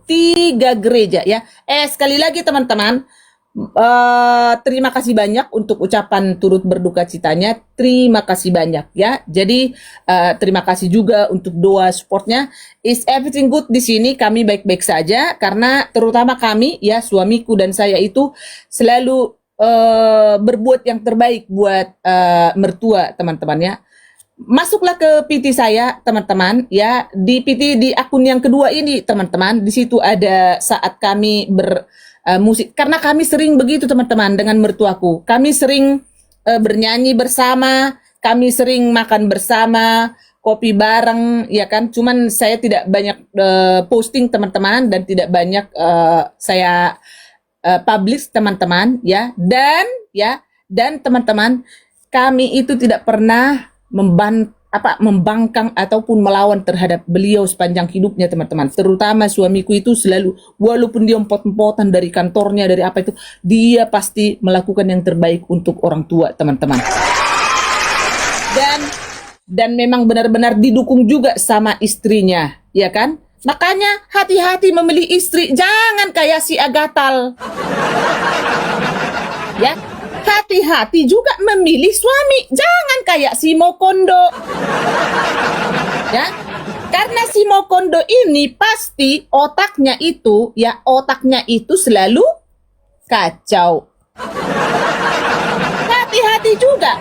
3 gereja ya. Sekali lagi teman-teman, terima kasih banyak untuk ucapan turut berduka citanya. Terima kasih banyak ya. Jadi terima kasih juga untuk doa supportnya. Is everything good di sini? Kami baik-baik saja karena terutama kami ya, suamiku dan saya itu selalu berbuat yang terbaik buat mertua teman-teman ya. Masuklah ke PT saya teman-teman ya, di PT di akun yang kedua ini teman-teman, di situ ada saat kami musik, karena kami sering begitu teman-teman dengan mertuaku, kami sering bernyanyi bersama, kami sering makan bersama, kopi bareng ya kan, cuman saya tidak banyak posting teman-teman dan tidak banyak saya publish teman-teman ya, dan teman-teman, kami itu tidak pernah membangkang ataupun melawan terhadap beliau sepanjang hidupnya teman-teman. Terutama suamiku itu selalu, walaupun dia empot-empotan dari kantornya, dari apa itu, dia pasti melakukan yang terbaik untuk orang tua teman-teman. Dan memang benar-benar didukung juga sama istrinya, ya kan? Makanya hati-hati memilih istri, jangan kayak si Agatal. Ya, hati-hati juga memilih suami, jangan kayak si Mokondo. Ya, karena si Mokondo ini pasti otaknya itu selalu kacau. Hati-hati juga,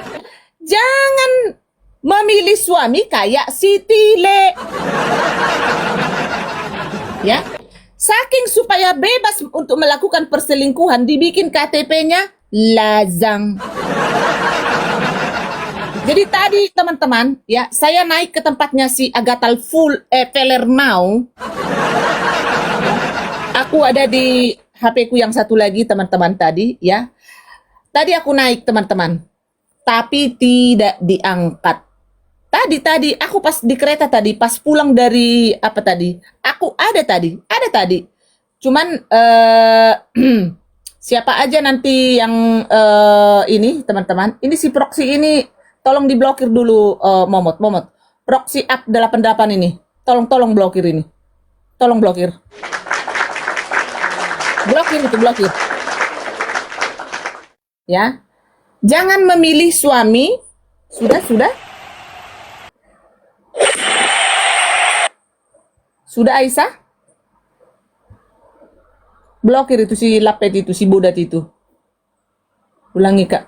jangan memilih suami kayak si Tile. Ya, saking supaya bebas untuk melakukan perselingkuhan, dibikin KTP-nya Lazang. Jadi tadi teman-teman ya, saya naik ke tempatnya si Agatal Pelermau. Aku ada di HP-ku yang satu lagi teman-teman tadi ya. Tadi aku naik teman-teman, tapi tidak diangkat. Tadi aku pas di kereta tadi, pas pulang dari apa tadi, aku ada tadi. Cuman siapa aja nanti yang ini teman-teman, ini si proxy ini tolong diblokir dulu, Momot. Proxy up 88 ini, tolong blokir ini. Tolong blokir. Blokir. Ya. Jangan memilih suami. Sudah? Sudah Aisyah? Blokir itu si Lapet itu, si Bodat itu. Ulangi Kak.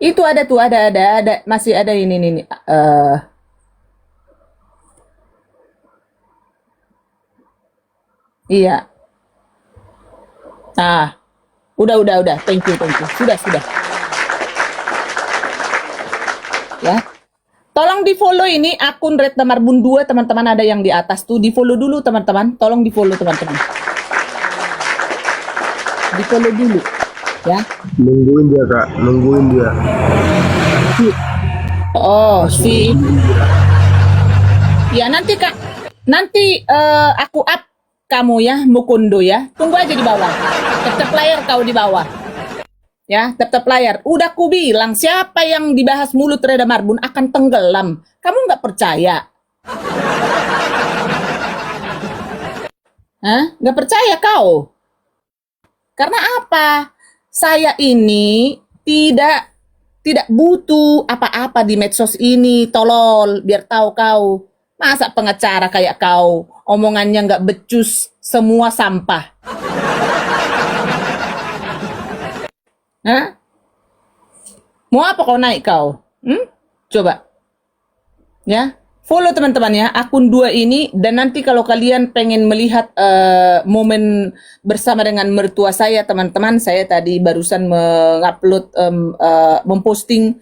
Itu ada tuh, ada, masih ada ini nih. Iya. Nah, udah. Thank you. Sudah. Ya. Tolong di-follow ini akun Red Marbun 2 teman-teman, ada yang di atas tuh, di-follow dulu teman-teman. Tolong di-follow teman-teman. Di-follow dulu ya. Nungguin dia Kak, nungguin dia. Oh, si ya nanti Kak, nanti aku up kamu ya, Mukundo ya. Tunggu aja di bawah. Tetap layar kau di bawah. Ya, tetap layar. Udah ku bilang, siapa yang dibahas mulut Reda Marbun akan tenggelam. Kamu nggak percaya? Hah? Nggak percaya kau? Karena apa? Saya ini tidak butuh apa-apa di medsos ini, tolol, biar tahu kau. Masa pengacara kayak kau, omongannya nggak becus, semua sampah. Hah? Mau apa kau naik kau? Coba. Ya. Follow teman-teman ya, akun 2 ini, dan nanti kalau kalian pengen melihat momen bersama dengan mertua saya teman-teman, saya tadi barusan mengupload, memposting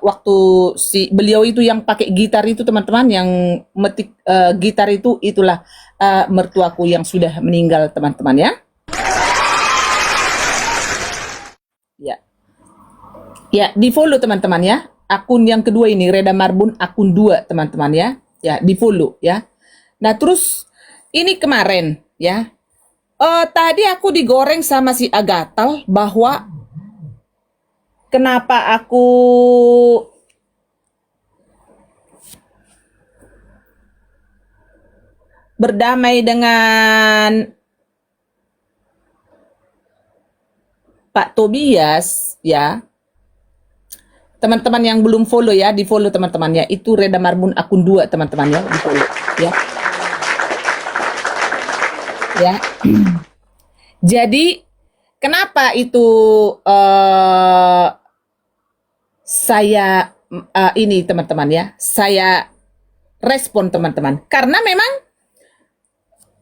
waktu si beliau itu yang pakai gitar itu teman-teman, yang metik gitar itu, itulah mertuaku yang sudah meninggal teman-teman ya. Ya, di-follow teman-teman ya. Akun yang kedua ini, Reda Marbun akun 2 teman-teman ya. Ya, di-follow ya. Nah, terus ini kemarin ya. Tadi aku digoreng sama si Agatal bahwa kenapa aku berdamai dengan Pak Tobias ya. Teman-teman yang belum follow ya, di follow teman-teman ya. Itu Reda Marbun akun 2 teman-teman ya, di follow ya. Ya. Jadi kenapa itu saya ini teman-teman ya, saya respon teman-teman. Karena memang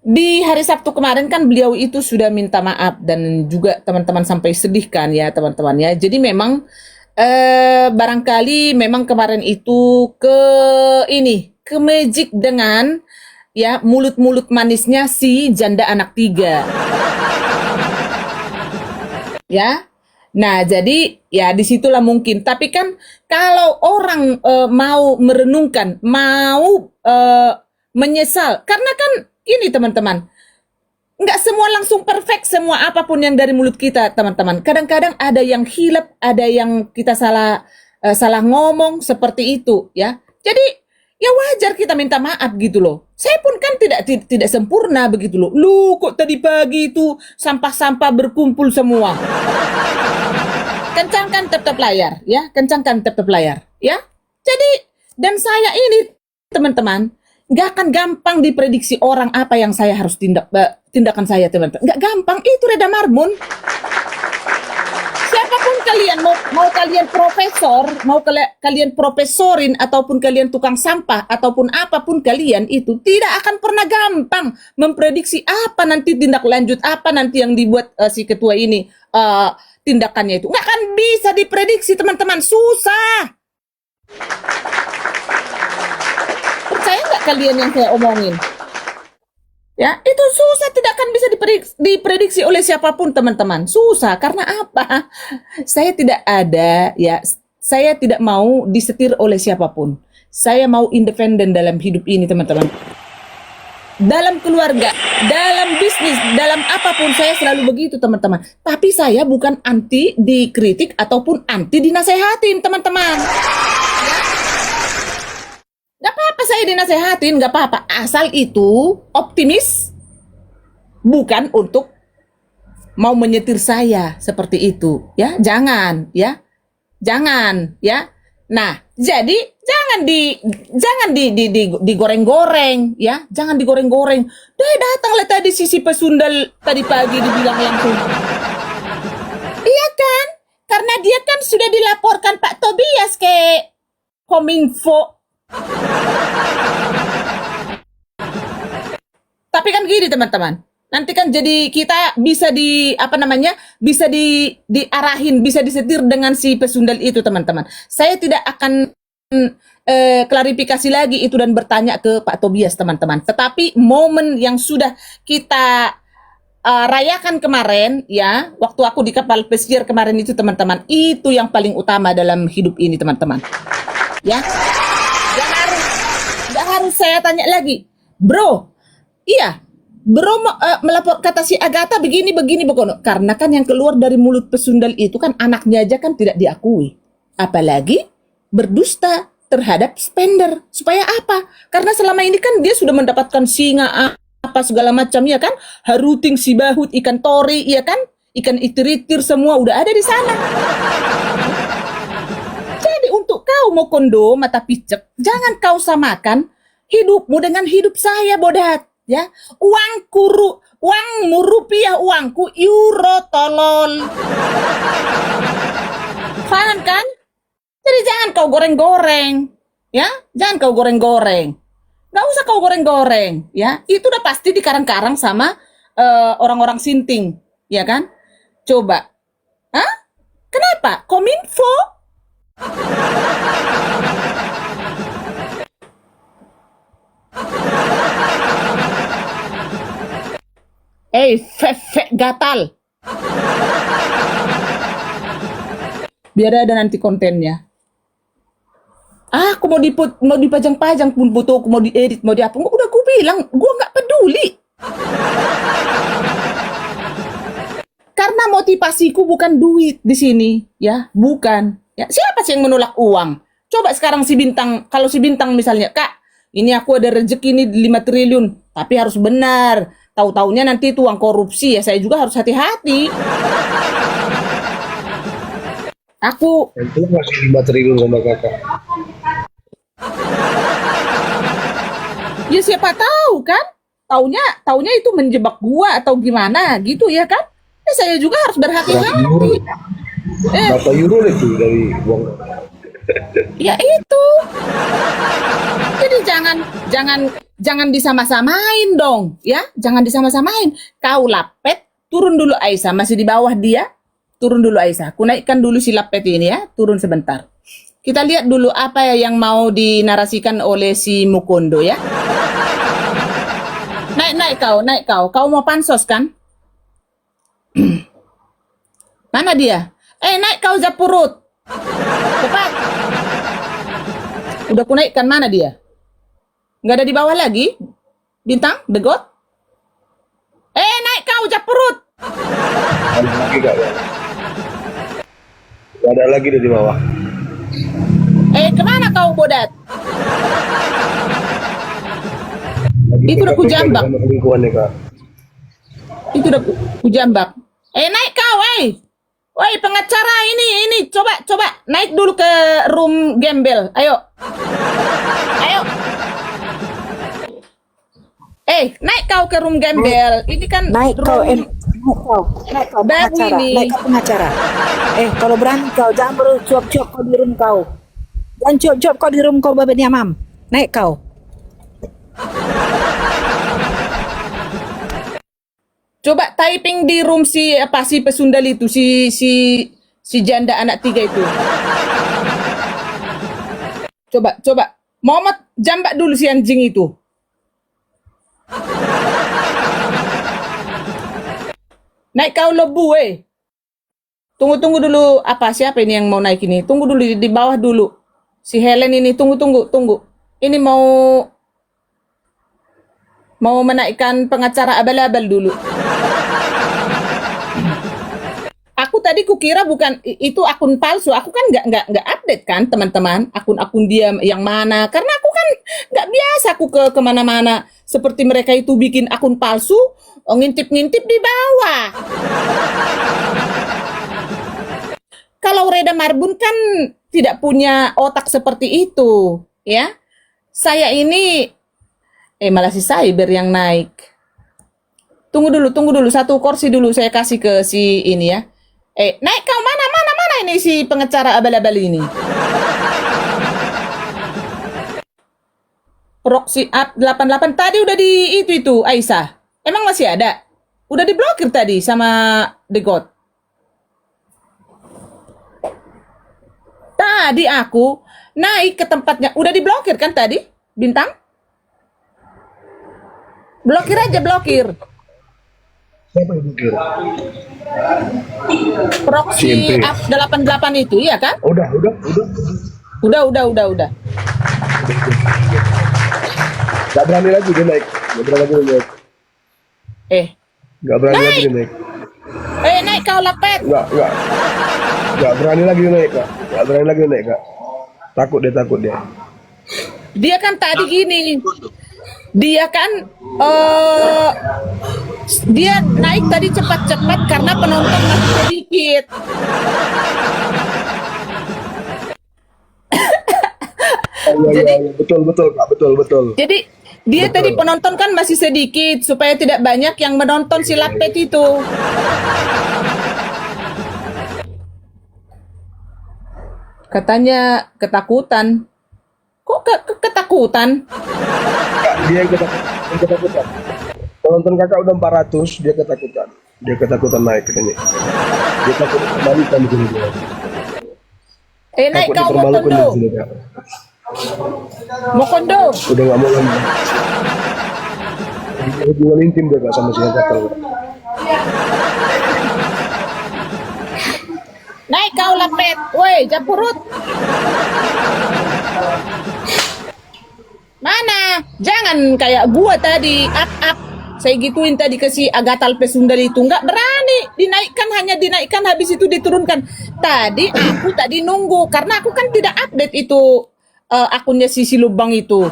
di hari Sabtu kemarin kan beliau itu sudah minta maaf dan juga teman-teman sampai sedih kan ya teman-teman ya. Jadi memang barangkali memang kemarin itu ke magic dengan ya mulut-mulut manisnya si janda anak 3 ya. Nah jadi ya disitulah mungkin. Tapi kan kalau orang mau merenungkan, mau menyesal, karena kan ini teman-teman, nggak semua langsung perfect semua apapun yang dari mulut kita teman-teman. Kadang-kadang ada yang hilap, ada yang kita salah ngomong seperti itu ya. Jadi ya wajar kita minta maaf gitu loh. Saya pun kan tidak sempurna begitu loh. Lu kok tadi pagi itu sampah-sampah berkumpul semua. Kencangkan tap-tap layar ya, kencangkan tap-tap layar ya. Jadi dan saya ini teman-teman nggak akan gampang diprediksi orang apa yang saya harus tindakan saya teman-teman. Nggak gampang, itu Reda Marbun. Siapapun kalian, mau kalian profesor, mau kalian profesorin, ataupun kalian tukang sampah, ataupun apapun kalian itu, tidak akan pernah gampang memprediksi apa nanti tindak lanjut, apa nanti yang dibuat si ketua ini tindakannya itu. Nggak akan bisa diprediksi teman-teman, susah. Percaya nggak kalian yang saya omongin? Ya, itu susah, tidak akan bisa diprediksi oleh siapapun teman-teman. Susah, karena apa? Saya tidak ada, ya, saya tidak mau disetir oleh siapapun. Saya mau independen dalam hidup ini teman-teman. Dalam keluarga, dalam bisnis, dalam apapun saya selalu begitu teman-teman. Tapi saya bukan anti dikritik ataupun anti dinasehatin teman-teman. Gak apa-apa saya dinasehatin, gak apa-apa. Asal itu optimis, bukan untuk mau menyetir saya seperti itu. Ya, jangan, ya. Jangan, ya. Nah, jadi jangan digoreng-goreng, ya. Jangan digoreng-goreng. Datanglah tadi sisi pesundal tadi pagi dibilang langsung. Iya kan? Karena dia kan sudah dilaporkan Pak Tobias ke Kominfo. Tapi kan gini teman-teman, nanti kan jadi kita bisa bisa diarahin, bisa disetir dengan si pesundal itu teman-teman. Saya tidak akan klarifikasi lagi itu dan bertanya ke Pak Tobias teman-teman. Tetapi momen yang sudah kita rayakan kemarin ya, waktu aku di kapal pesiar kemarin itu teman-teman, itu yang paling utama dalam hidup ini teman-teman. Ya. Gak harus saya tanya lagi, bro. Iya, bro melapor kata si Agatha begini begono. Karena kan yang keluar dari mulut pesundal itu kan anaknya aja kan tidak diakui. Apalagi berdusta terhadap spender. Supaya apa? Karena selama ini kan dia sudah mendapatkan singa apa segala macam ya kan, haruting, sibahut, ikan tori ya kan, ikan itiritir semua udah ada di sana. Jadi untuk kau mau kondo mata picek, jangan kau samakan hidupmu dengan hidup saya bodat ya. Uangmu rupiah, uangku euro tolol. Paham kan? Jadi jangan kau goreng-goreng ya, jangan kau goreng-goreng. Gak usah kau goreng-goreng ya. Itu udah pasti dikarang-karang sama orang-orang sinting ya kan. Coba, hah? Kenapa? Kominfo? Gatal. Biar ada nanti kontennya. Aku mau dipajang-pajang pun foto, aku mau diedit, mau diapa. Udah aku bilang, gua nggak peduli. Karena motivasiku bukan duit di sini, ya, bukan. Ya, siapa sih yang menolak uang? Coba sekarang si Bintang, kalau si Bintang misalnya, Kak, ini aku ada rezeki nih 5 triliun, tapi harus benar. Tahu-taunya nanti itu uang korupsi ya, saya juga harus hati-hati. Aku Itu masih 5 triliun sama kakak. ya siapa tahu kan? Taunya itu menjebak gua atau gimana gitu ya kan? Saya juga harus Berapa euro? berhati-hati. Eh, Berapa euro itu dari uang? ya itu. Jadi jangan disama-samain dong, ya. Jangan disama-samain. Kau Lapet, turun dulu Aisyah, masih di bawah dia. Turun dulu Aisyah. Aku naikkan dulu si Lapet ini ya, turun sebentar. Kita lihat dulu apa ya yang mau dinarasikan oleh si Mukondo ya. Naik kau. Kau mau pansos kan? Mana dia? Naik kau Japurut. Cepat. Udah ku naikkan, mana dia? Nggak ada di bawah lagi? Bintang? The God? Naik kau Japurut. Ada lagi kak ya? Gak ada lagi dari bawah. Kemana kau Bodat? Lagi Itu udah PKP kujambak. sama lingkungan ya kak. Itu udah ku jambak. Naik kau, Woi, pengacara ini, coba naik dulu ke room gembel. Ayo. Naik kau ke room gembel. Ini kan Naik kau, room naik kau baru pengacara, ini. naik kau pengacara. Kalau berani kau jangan baru cuap-cuap kau di room kau. Jangan cuap-cuap kau di room kau babenya mam. Naik kau. Coba typing di room si pesundal itu, si janda anak 3 itu. Coba. Muhammad jambak dulu si anjing itu. Naik kau lebu, Tunggu dulu, siapa ini yang mau naik ini? Tunggu dulu di bawah dulu. Si Helen ini, tunggu. Ini mau menaikkan pengacara abal-abal dulu. Aku tadi kukira bukan itu akun palsu. Aku kan nggak update kan teman-teman akun dia yang mana. Karena aku kan nggak biasa aku ke kemana-mana seperti mereka itu bikin akun palsu, ngintip-ngintip di bawah. Kalau Reda Marbun kan tidak punya otak seperti itu, ya. Saya ini malah si Cyber yang naik. Tunggu dulu, satu kursi dulu saya kasih ke si ini ya. Naik kau, mana ini si pengacara abal-abal ini. Proxy up 88 tadi udah di itu Aisyah. Emang masih ada? Udah diblokir tadi sama The God. Tadi aku naik ke tempatnya, udah diblokir kan tadi? Bintang? Blokir aja, blokir. Siapa yang mikir? Proxy CMP. up 88 itu, iya kan? Udah. Udah. Gak berani lagi dia naik. Gak berani lagi dia naik. Naik kau Lapet. Gak berani lagi dia naik kak. Takut dia. Dia kan tadi gini. Dia kan dia naik tadi cepat-cepat karena penonton masih sedikit. Iya, betul kak, betul. Jadi dia tadi penonton kan masih sedikit supaya tidak banyak yang menonton si Lapet itu. Katanya ketakutan. Kok ketakutan? Kak, dia yang ketakutan. Penonton kakak udah 400, dia ketakutan. Dia ketakutan naik katanya. Dia takut dipermalukan di sini dia. Naik Takut kau dipermalukan di Mokondo. sini kak. Mokondo. Udah nggak mau lagi. Hubungan intim dia kak sama si kakak. Naik kau Lapet. Woi, Japurut. Mana? Jangan kayak gua tadi up. Saya gituin tadi ke si Agatal Pesundal itu, nggak berani dinaikkan habis itu diturunkan. Aku tadi nunggu karena aku kan tidak update itu akunnya si Lubang itu.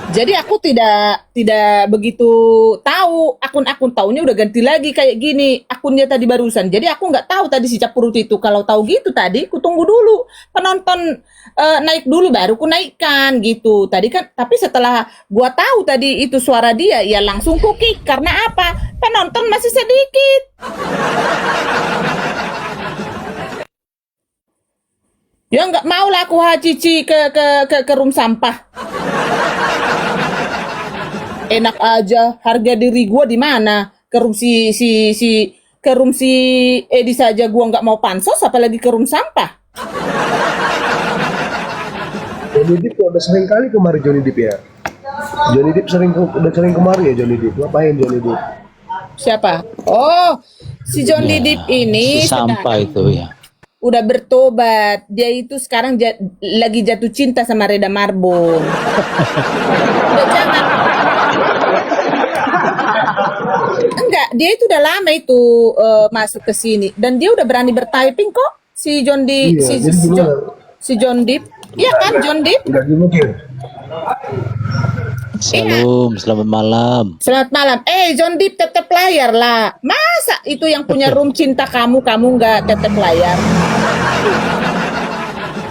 Jadi aku tidak begitu tahu akun-akun, taunya udah ganti lagi kayak gini akunnya tadi barusan. Jadi aku nggak tahu tadi si Capurut itu. Kalau tahu gitu tadi, ku tunggu dulu penonton naik dulu baru ku naikkan gitu. Tadi kan, tapi setelah gua tahu tadi itu suara dia, ya langsung ku kick. Karena apa? Penonton masih sedikit. Ya nggak mau lah aku hacici ke room sampah. Enak aja, harga diri gua di mana? Ke room ke room si Edi saja gua nggak mau pansos, apalagi ke room sampah. Johnny Depp udah sering kali kemari Johnny Depp ya. Johnny Depp udah sering kemari ya Johnny Depp. Ngapain Johnny Depp? Siapa? Oh, si Johnny Depp ini si sampah sekarang itu ya. udah bertobat. Dia itu sekarang lagi jatuh cinta sama Reda Marbon. Udah jangan. Enggak, dia itu udah lama itu masuk ke sini dan dia udah berani bertyping kok si John Depp, Iya, jadi gimana? si John Depp. Iya kan John Depp? Enggak diblokir. Salam, selamat malam. Selamat malam. John Depp tetep layar lah. Masa itu yang punya room cinta kamu nggak tetep layar?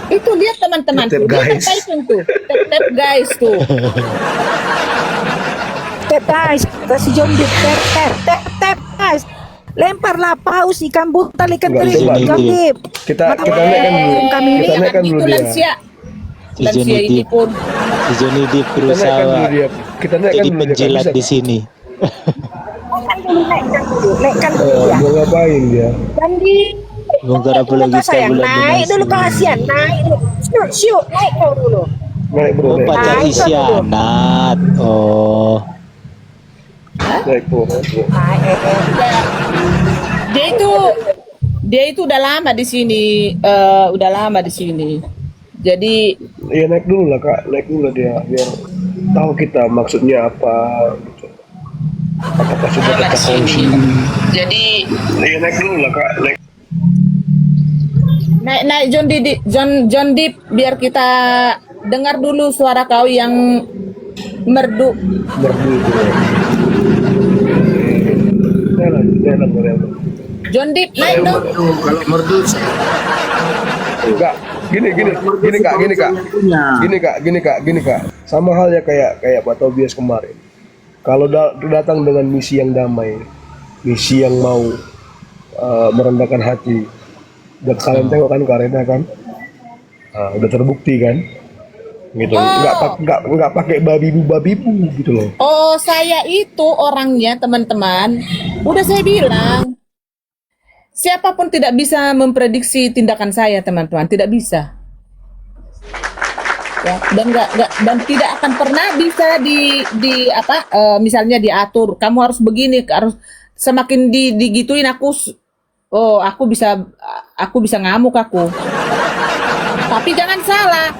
Itu lihat teman-teman Tetep tuh, dia guys. typing tuh, tetep guys tuh. Tap guys, kasih John Depp tap guys. Lemparlah paus ikan buntal ikan Enggak, teri coba. John Depp. Kita Mata naikkan dulu. kami Kita ini naikkan dulu Itu dia. lansia. Si Lansia Johnny ini Depp, pun. si Johnny Depp Kita naikkan berusaha dulu dia. Kita naikkan jadi dulu dia. Kak. penjilat Bisa, di Kak? sini. naikkan dulu dia. Mau ngapain dia? John Depp. Bongkar apa Dulu lagi kau sayang, bulan naik dulu donasi. kasihan, naik dulu. Syuk, naik kau dulu. Naik bro, Oh, naik. pacar Naik dulu. Isyana. Oh, Naik bro. Naik, bro. Naik, Dia itu udah lama di sini, udah lama di sini. Jadi Iya naik dulu lah Kak, naik dulu lah dia biar tahu kita maksudnya apa. Gitu. Apakah sudah kita kongsi? jadi Iya naik dulu lah Kak, naik. naik John Depp biar kita dengar dulu suara kau yang merdu. Merdu itu. Jalan. John Depp naik dong. Kalau merdu saya Enggak, gini kak. Sama halnya kayak Pak Tobias kemarin. Kalau datang dengan misi yang damai, misi yang mau merendahkan hati, dan kalian tengok kan Karena kan, udah terbukti kan, gitu. Nggak pakai babi-bu gitu loh. Oh, saya itu orangnya teman-teman. Udah saya bilang. Siapapun tidak bisa memprediksi tindakan saya, teman-teman. Tidak bisa. Ya, dan tidak akan pernah bisa misalnya diatur. Kamu harus begini, harus semakin digituin aku bisa ngamuk aku. Tapi jangan salah.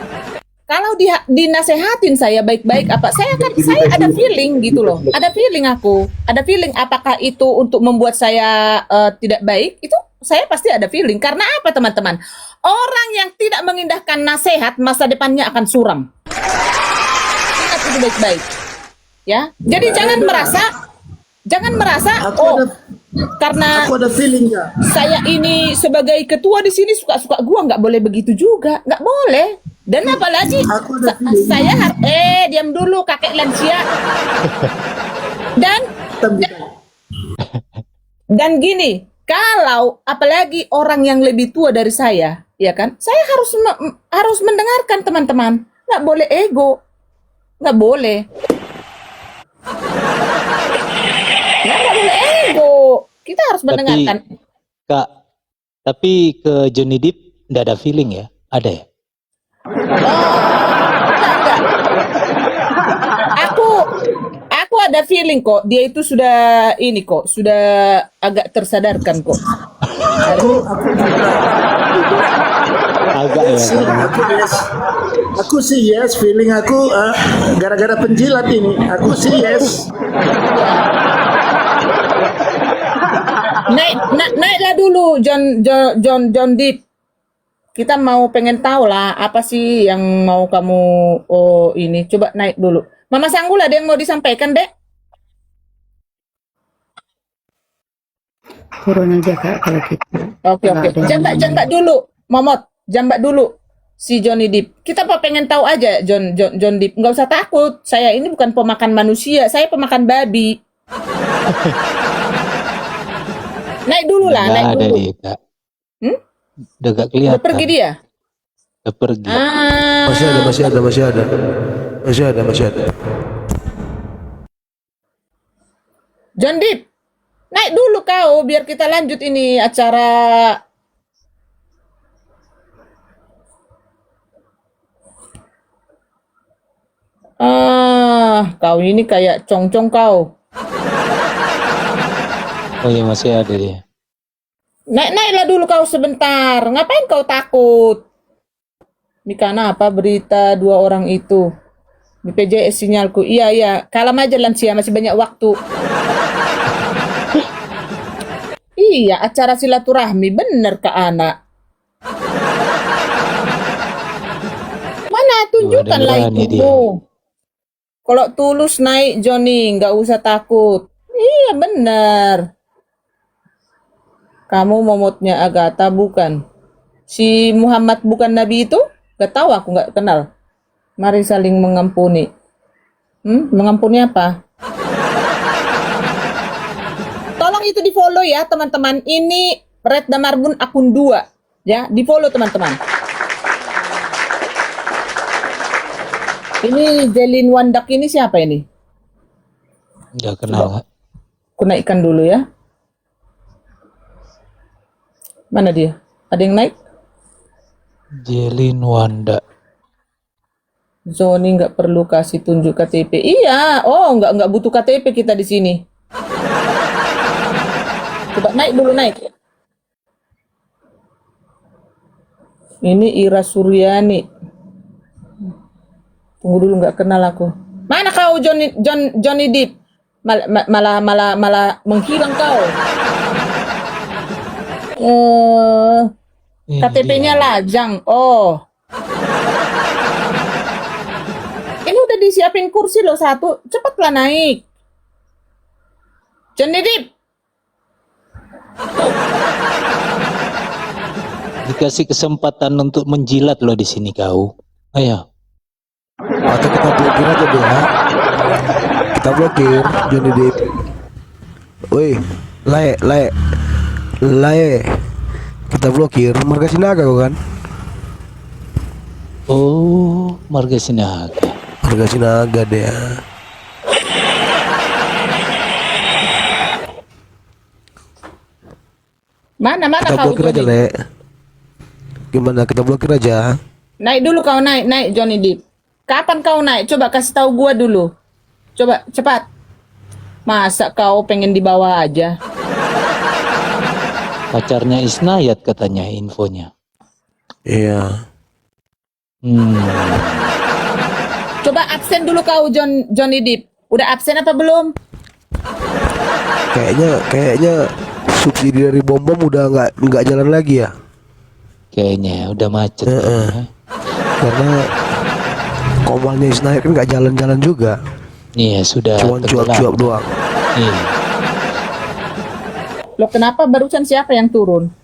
Kalau dinasehatin saya baik-baik saya ada feeling gitu loh. Ada feeling apakah itu untuk membuat saya tidak baik? Itu saya pasti ada feeling. Karena apa teman-teman? Orang yang tidak mengindahkan nasihat masa depannya akan suram. Ingat itu baik-baik. Ya. Jadi jangan merasa karena aku ada feeling ya. saya ini sebagai ketua di sini suka-suka gua nggak boleh begitu juga, nggak boleh. Dan apalagi Aku ada feeling. saya diam dulu kakek lansia. Dan gini, kalau apalagi orang yang lebih tua dari saya, ya kan? Saya harus mendengarkan teman-teman. Nggak boleh ego, nggak boleh. Ya, nggak boleh ego. Kita harus mendengarkan. Kak, tapi ke Johnny Depp nggak ada feeling ya? Ada ya? Enggak. Aku ada feeling kok. Dia itu sudah agak tersadarkan kok. Agak ya. Aku sih yes, feeling aku gara-gara penjilat ini. Aku sih yes. Naiklah dulu John Depp. Kita mau pengen tahu lah apa sih yang mau kamu ini. Coba naik dulu. Mama Sanggul ada yang mau disampaikan, Dek? Turun aja Kak kalau gitu. Oke, Kalau oke. ada yang Jambak dulu, Momot. Jambak dulu si Johnny Depp. Kita pengen tahu aja John Depp. Nggak usah takut. Saya ini bukan pemakan manusia, saya pemakan babi. Naik dulu lah, Nggak naik ada dulu. dia, Kak. Hmm? Udah gak Udah kelihatan. pergi dia? Udah pergi. Ah. Masih ada, masih ada, masih ada. Masih ada, masih ada. John Depp, naik dulu kau biar kita lanjut ini acara. Kau ini kayak congcong kau. Oh iya, masih ada dia. Naiklah dulu kau sebentar. Ngapain kau takut? Ini karena apa berita 2 orang itu? BPJS sinyalku. Iya. Kalam aja lansia, masih banyak waktu. Iya, acara silaturahmi. Bener Kak Ana. Mana tunjukkanlah Ada berani itu. Kalau tulus naik Johnny, nggak usah takut. Iya bener. Kamu momotnya Agatha bukan? Si Muhammad bukan Nabi itu? Gak tahu, aku nggak kenal. Mari saling mengampuni. Mengampuni apa? Tolong itu di follow ya teman-teman. Ini Red Damarbun akun 2 ya, di follow teman-teman. Ini Zelin Wandak ini siapa ini? Nggak kenal, Kak. Aku naikkan dulu ya. Mana dia? Ada yang naik? Jelin Wanda. Zoni nggak perlu kasih tunjuk KTP. Iya, nggak butuh KTP kita di sini. Coba naik dulu, naik. Ini Ira Suryani. Tunggu dulu, nggak kenal aku. Mana kau Johnny Depp? Malah menghilang kau. Ini KTP-nya dia. lajang. Oh. Ini udah disiapin kursi loh 1. Cepatlah naik. Johnny Depp. Dikasih kesempatan untuk menjilat loh di sini kau. Ayo. Atau kita blokir aja deh ya. Kita blokir Johnny Depp. Woi, lae. Kita blokir Marga Sinaga kok kan? Oh, Marga Sinaga. Marga Sinaga deh ya. Mana Kita kau blokir aja, Johnny? Le. Gimana? Kita blokir aja. Naik dulu kau, naik Johnny Depp. Kapan kau naik? Coba kasih tahu gua dulu. Coba cepat. Masa kau pengen dibawa aja? Pacarnya Isnayat katanya infonya. Iya. Coba absen dulu kau Johnny Depp. Udah absen apa belum? Kayaknya subsidi dari bom udah nggak jalan lagi ya. Kayaknya udah macet. Ya. Karena komalnya Isnayat kan nggak jalan-jalan juga. Iya, sudah Cuman cuap-cuap doang. Iya. Loh kenapa barusan siapa yang turun?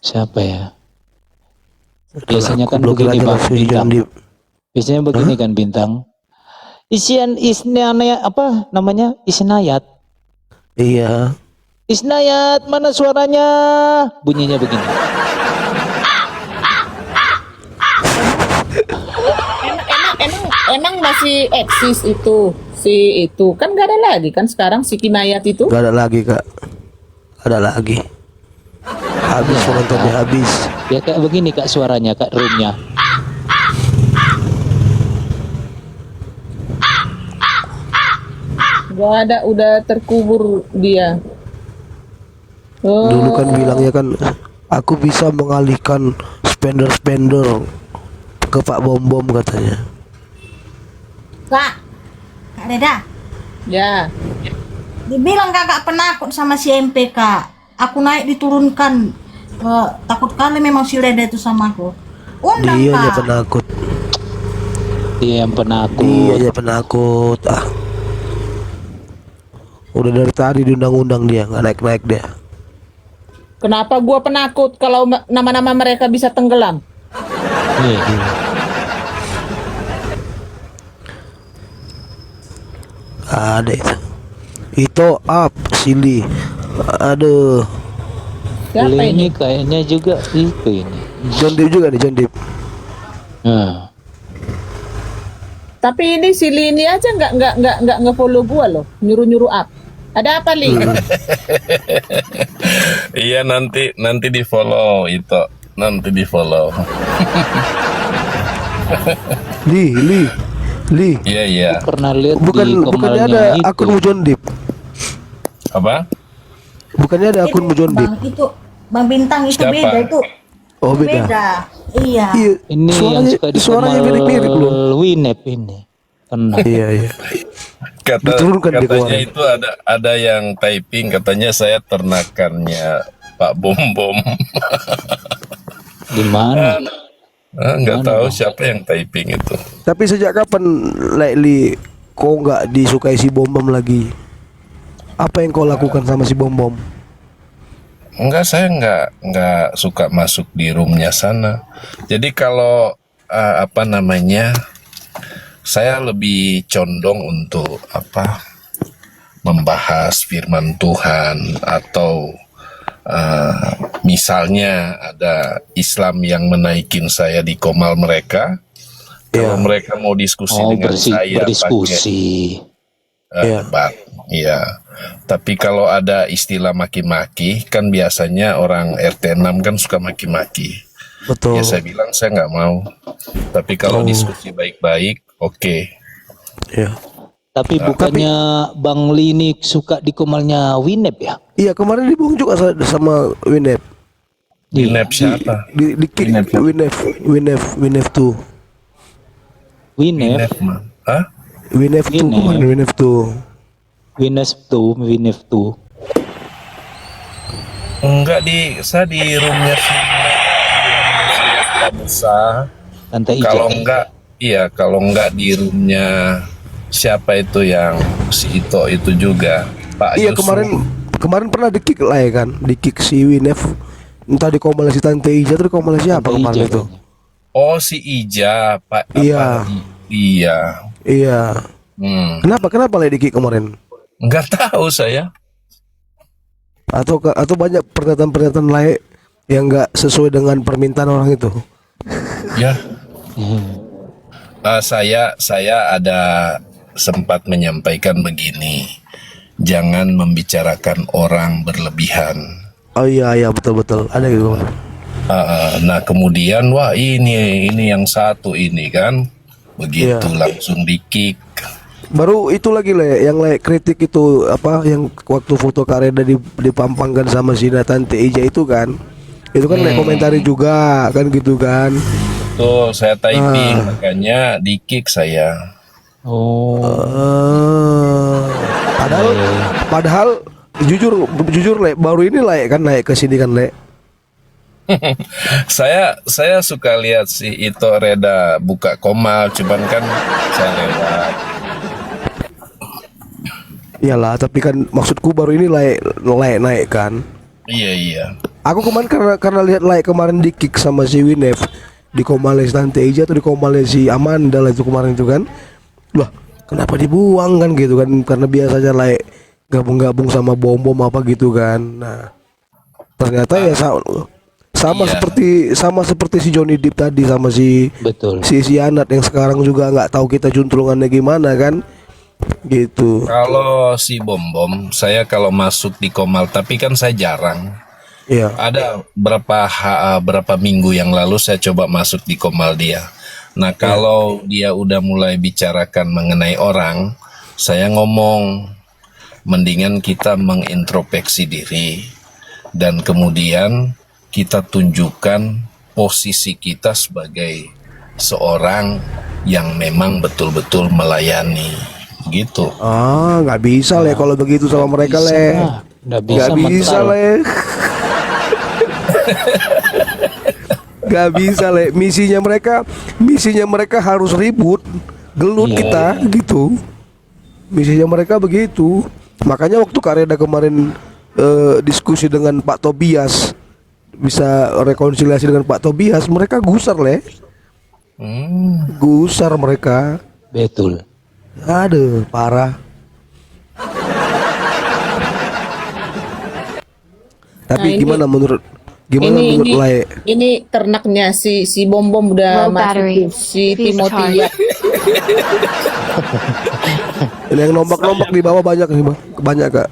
Siapa ya? Biasanya Aku kan blokir begini aja Bang langsung Bintang. Johnny Depp. Biasanya begini kan Bintang. Isnayat apa namanya? Isnayat. Iya. Isnayat, mana suaranya? Bunyinya begini. Emang masih eksis itu kan nggak ada lagi kan sekarang si Kimayat itu? Gak ada lagi kak. Gak ada lagi. Habis penontonnya habis. Ya kayak begini Kak suaranya, Kak roomnya. Gak ada, udah terkubur dia. Dulu kan bilangnya kan aku bisa mengalihkan spender ke Pak Bom katanya. Kak Reda, Ya, dibilang kakak penakut sama si MP kak. Aku naik diturunkan, takut kali memang si Reda itu sama aku. Undang Dia kak. penakut. Dia yang penakut. Dia aja penakut. Udah dari tadi diundang-undang dia, nggak naik-naik dia. Kenapa gua penakut kalau nama-nama mereka bisa tenggelam? Nih, Ada itu. Itu up Silly. Aduh. Siapa Bule ini? ini kayaknya juga itu ini. John Deep juga nih, John Deep. Nah, Tapi ini si Lini aja nggak nge-follow gua loh, nyuruh-nyuruh up. Ada apa, Li? Iya, nanti di follow itu, nanti di follow. Li. Iya. pernah lihat di Bukannya komalnya ada itu. akun John Deep. Apa? Bukannya ada akun John Deep. Bang, itu Bang Bintang itu Siapa? beda itu. Oh, beda. Iya. Iya. Ini yang suka di suaranya komal mirip-mirip loh. Winep ini. Pernah. Iya. Diturunkan di Katanya kemarin. itu ada yang typing, katanya saya ternakannya Pak Bom Bom. Di mana? Nggak tahu siapa yang typing itu. Tapi sejak kapan Li kau nggak disukai si Bom Bom lagi? Apa yang kau lakukan sama si Bom Bom? Enggak, saya nggak suka masuk di roomnya sana. Jadi kalau apa namanya, saya lebih condong untuk membahas firman Tuhan, atau misalnya ada Islam yang menaikin saya di komal mereka. Kalau mereka mau diskusi dengan saya berdiskusi. Iya. Tapi kalau ada istilah maki-maki, kan biasanya orang RT 6 kan suka maki-maki. Betul. Ya saya bilang saya nggak mau. Tapi kalau diskusi baik-baik, oke. Iya. Tapi bukannya Bang Lini suka di komalnya Winep ya? Iya, kemarin dibuang juga sama Winep. Winep siapa? Di kick Winep tuh. Winep, Winep mah. Hah? Winep tuh Winep. kemarin Winep tuh. Winep tuh. Enggak, saya di roomnya si Musa. Tante Ija. Kalau enggak di roomnya siapa itu yang si itu juga, Pak Iya, Yusuf. kemarin pernah di kick lah ya kan, di kick si Winep. Entah di komal si Tante Ija atau di komal siapa Tante kemarin Ija itu. kayaknya. Oh, si Ija, Pak. Iya. Iya. Iya. Kenapa lah di kick kemarin? Enggak tahu saya. Atau banyak pernyataan-pernyataan lain yang nggak sesuai dengan permintaan orang itu. Ya. Saya ada sempat menyampaikan begini, jangan membicarakan orang berlebihan. Oh iya betul ada gitu. Nah kemudian wah ini yang satu ini kan begitu langsung di kick. Baru itu lagi Le, yang kritik itu apa yang waktu foto Kareda dipampangkan sama si Tante Ija itu kan. Itu kan komentari juga kan gitu kan. Tuh saya typing makanya di kick saya. Oh, Padahal jujur Le, baru ini Le kan naik ke sini kan Le. Saya suka lihat si itu Reda buka komal, cuman kan saya lewat. Iyalah, tapi kan maksudku baru ini naik kan. Iya. Aku kemarin karena lihat kemarin di kick sama si Winef di komalnya si Tante Ija atau di komalnya si Amanda lah itu kemarin itu kan. Lah, kenapa dibuang kan gitu kan? Karena biasanya gabung-gabung sama bom-bom apa gitu kan. Nah, ternyata ya sama seperti si Johnny Depp tadi sama si betul. si Anat yang sekarang juga nggak tahu kita juntrungannya gimana kan. Gitu. Kalau si Bom-Bom, saya kalau masuk di komal, tapi kan saya jarang. Iya. Ada berapa minggu yang lalu saya coba masuk di komal dia. Nah kalau dia udah mulai bicarakan mengenai orang, saya ngomong, mendingan kita mengintrospeksi diri dan kemudian kita tunjukkan posisi kita sebagai seorang yang memang betul-betul melayani. Gitu. Nggak bisa Le kalau begitu sama mereka Le. Nggak Nggak bisa mental. Le. Gak bisa le. Misinya mereka harus ribut, gelut Iya. kita gitu. Misinya mereka begitu. Makanya waktu Kak Reda kemarin diskusi dengan Pak Tobias, bisa rekonsiliasi dengan Pak Tobias, mereka gusar le. Gusar mereka. Betul. Aduh, parah. Tapi Nah, gimana menurut ini Lae? ini ternaknya si Bom Bom udah Low masuk battery. tuh, si Please Timothy charge. ya. Ini yang nombak-nombak di bawah banyak nih, Bang. Banyak, Kak.